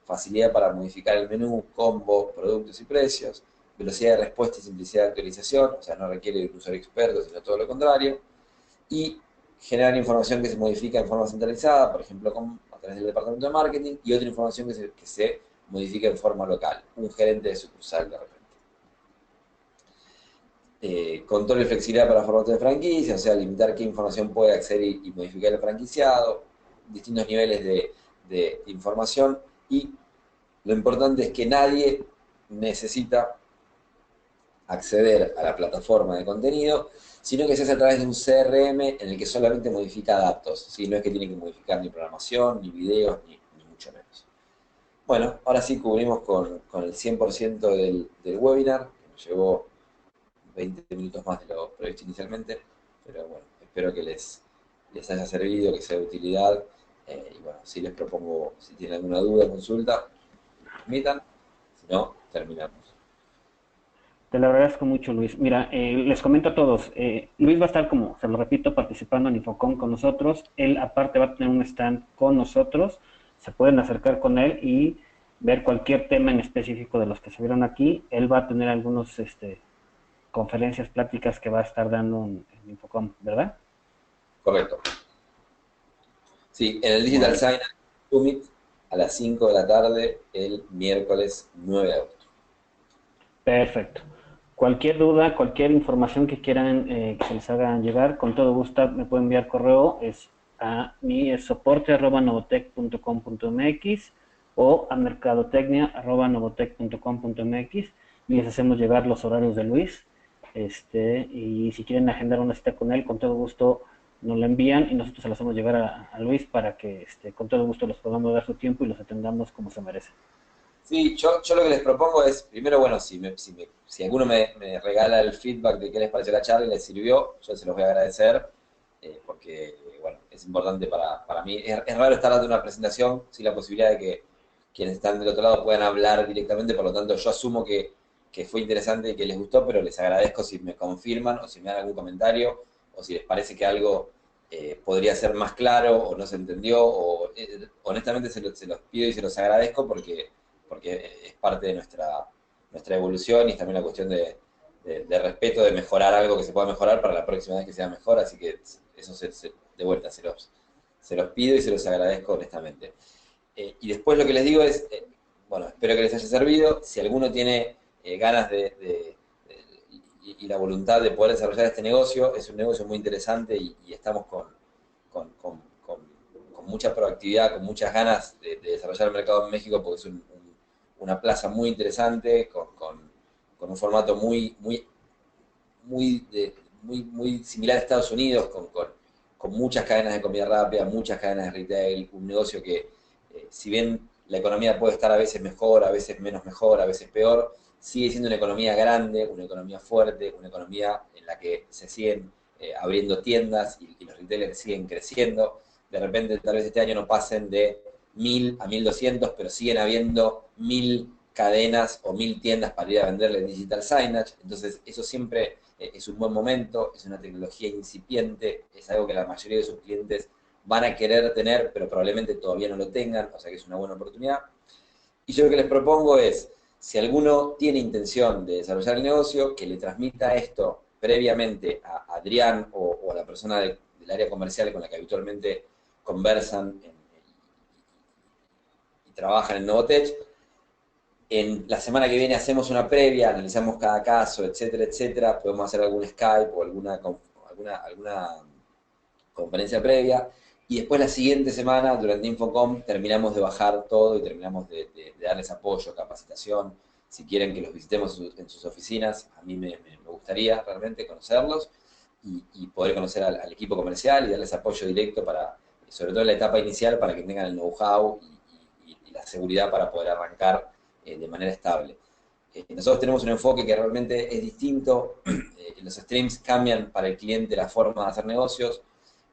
Speaker 1: facilidad para modificar el menú, combo, productos y precios, velocidad de respuesta y simplicidad de actualización, o sea, no requiere de un usuario experto, sino todo lo contrario, y generar información que se modifica en forma centralizada, por ejemplo, a través del departamento de marketing, y otra información que se modifica en forma local, un gerente de sucursal de repente. Control y flexibilidad para formatos de franquicia, o sea, limitar qué información puede acceder y modificar el franquiciado, distintos niveles de información, y lo importante es que nadie necesita acceder a la plataforma de contenido, sino que se hace a través de un CRM en el que solamente modifica datos, ¿sí? No es que tiene que modificar ni programación, ni videos, ni mucho menos. Bueno, ahora sí cubrimos con el 100% del webinar, que nos llevó 20 minutos más de lo previsto inicialmente, pero bueno, espero que les haya servido, que sea de utilidad, y bueno, si les propongo, si tienen alguna duda o consulta, permitan, si no, terminamos.
Speaker 2: Te lo agradezco mucho, Luis. Mira, les comento a todos, Luis va a estar, como se lo repito, participando en Infocom con nosotros. Él aparte va a tener un stand con nosotros. Se pueden acercar con él y ver cualquier tema en específico de los que se vieron aquí. Él va a tener algunos conferencias, pláticas que va a estar dando en Infocom, ¿verdad?
Speaker 1: Correcto. Sí, en el Digital
Speaker 2: Bueno,
Speaker 1: Sign Summit a las 5 de la tarde el miércoles 9 de agosto.
Speaker 2: perfecto. Cualquier duda, cualquier información que quieran que se les haga llegar, con todo gusto me pueden enviar correo, a mi soporte@novotec.com.mx o a mercadotecnia@novotec.com.mx y les hacemos llegar los horarios de Luis. Y si quieren agendar una cita con él, con todo gusto nos la envían y nosotros se la hacemos llegar a Luis para que con todo gusto los podamos dar su tiempo y los atendamos como se merece.
Speaker 1: Sí, yo lo que les propongo es, primero, bueno, si alguno me regala el feedback de qué les pareció la charla y les sirvió, yo se los voy a agradecer, porque, bueno, es importante para mí. Es raro estar dando una presentación sin la posibilidad de que quienes están del otro lado puedan hablar directamente, por lo tanto, yo asumo que fue interesante y que les gustó, pero les agradezco si me confirman o si me dan algún comentario, o si les parece que algo podría ser más claro o no se entendió, o honestamente se los pido y se los agradezco porque es parte de nuestra evolución y es también la cuestión de respeto, de mejorar algo que se pueda mejorar para la próxima vez que sea mejor, así que eso de vuelta se los pido y se los agradezco honestamente. Y después lo que les digo es, bueno, espero que les haya servido. Si alguno tiene ganas y la voluntad de poder desarrollar este negocio, es un negocio muy interesante y estamos con, con- con- con mucha proactividad, con muchas ganas de desarrollar el mercado en México, porque es una plaza muy interesante, con un formato muy, muy similar a Estados Unidos, con muchas cadenas de comida rápida, muchas cadenas de retail, un negocio que, si bien la economía puede estar a veces mejor, a veces menos mejor, a veces peor, sigue siendo una economía grande, una economía fuerte, una economía en la que se siguen abriendo tiendas y los retailers siguen creciendo. De repente, tal vez este año no pasen de 1000 a 1200, pero siguen habiendo 1000 cadenas o 1000 tiendas para ir a venderle digital signage. Entonces, eso siempre es un buen momento, es una tecnología incipiente, es algo que la mayoría de sus clientes van a querer tener, pero probablemente todavía no lo tengan, o sea que es una buena oportunidad. Y yo lo que les propongo es, si alguno tiene intención de desarrollar el negocio, que le transmita esto previamente a Adrián o a la persona del área comercial con la que habitualmente conversan y trabajan en Novotech. En la semana que viene hacemos una previa, analizamos cada caso, etcétera, etcétera. Podemos hacer algún Skype o alguna conferencia previa. Y después la siguiente semana, durante Infocom, terminamos de bajar todo y terminamos de darles apoyo, capacitación. Si quieren que los visitemos en sus oficinas, a mí me gustaría realmente conocerlos y poder conocer al equipo comercial y darles apoyo directo para, sobre todo en la etapa inicial, para que tengan el know-how y la seguridad para poder arrancar de manera estable. Nosotros tenemos un enfoque que realmente es distinto. Los streams cambian para el cliente la forma de hacer negocios.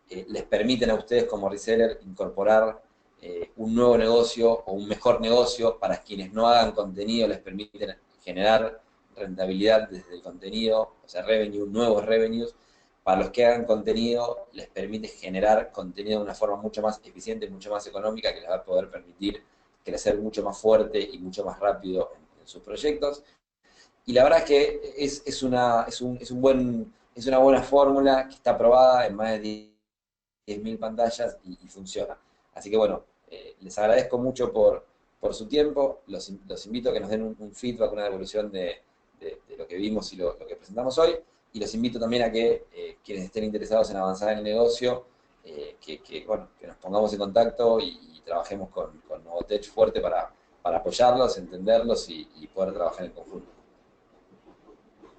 Speaker 1: Les permiten a ustedes como reseller incorporar un nuevo negocio o un mejor negocio. Para quienes no hagan contenido, les permiten generar rentabilidad desde el contenido, o sea, revenue, nuevos revenues. Para los que hagan contenido, les permite generar contenido de una forma mucho más eficiente, mucho más económica, que les va a poder permitir crecer mucho más fuerte y mucho más rápido en sus proyectos. Y la verdad es que es una buena fórmula que está probada en más de 10.000 pantallas y funciona. Así que bueno, les agradezco mucho por su tiempo, los invito a que nos den un feedback, una devolución de lo que vimos y lo que presentamos hoy, y los invito también a que quienes estén interesados en avanzar en el negocio, bueno, que nos pongamos en contacto y trabajemos con Novotech fuerte para apoyarlos, entenderlos y poder trabajar en conjunto.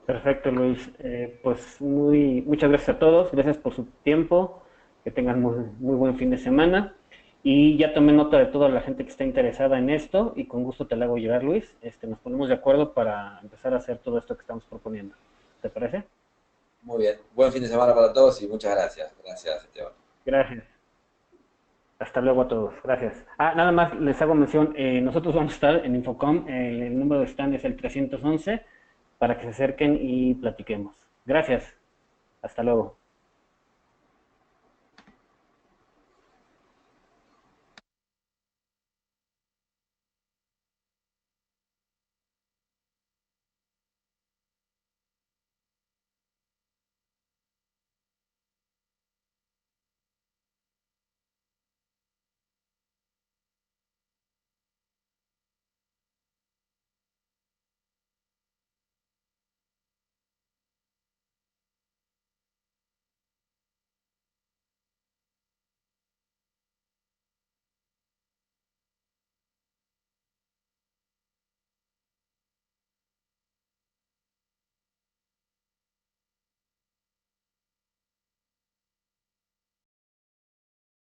Speaker 2: Perfecto, Luis. Pues muchas gracias a todos, gracias por su tiempo, que tengan muy buen fin de semana. Y ya tomé nota de toda la gente que está interesada en esto y con gusto te la hago llegar, Luis. Nos ponemos de acuerdo para empezar a hacer todo esto que estamos proponiendo. ¿Te parece?
Speaker 1: Muy bien, buen fin de semana para todos y muchas gracias. Gracias, Esteban.
Speaker 2: Gracias. Hasta luego a todos. Gracias. Ah, nada más les hago mención. Nosotros vamos a estar en Infocom. El número de stand es el 311 para que se acerquen y platiquemos. Gracias. Hasta luego.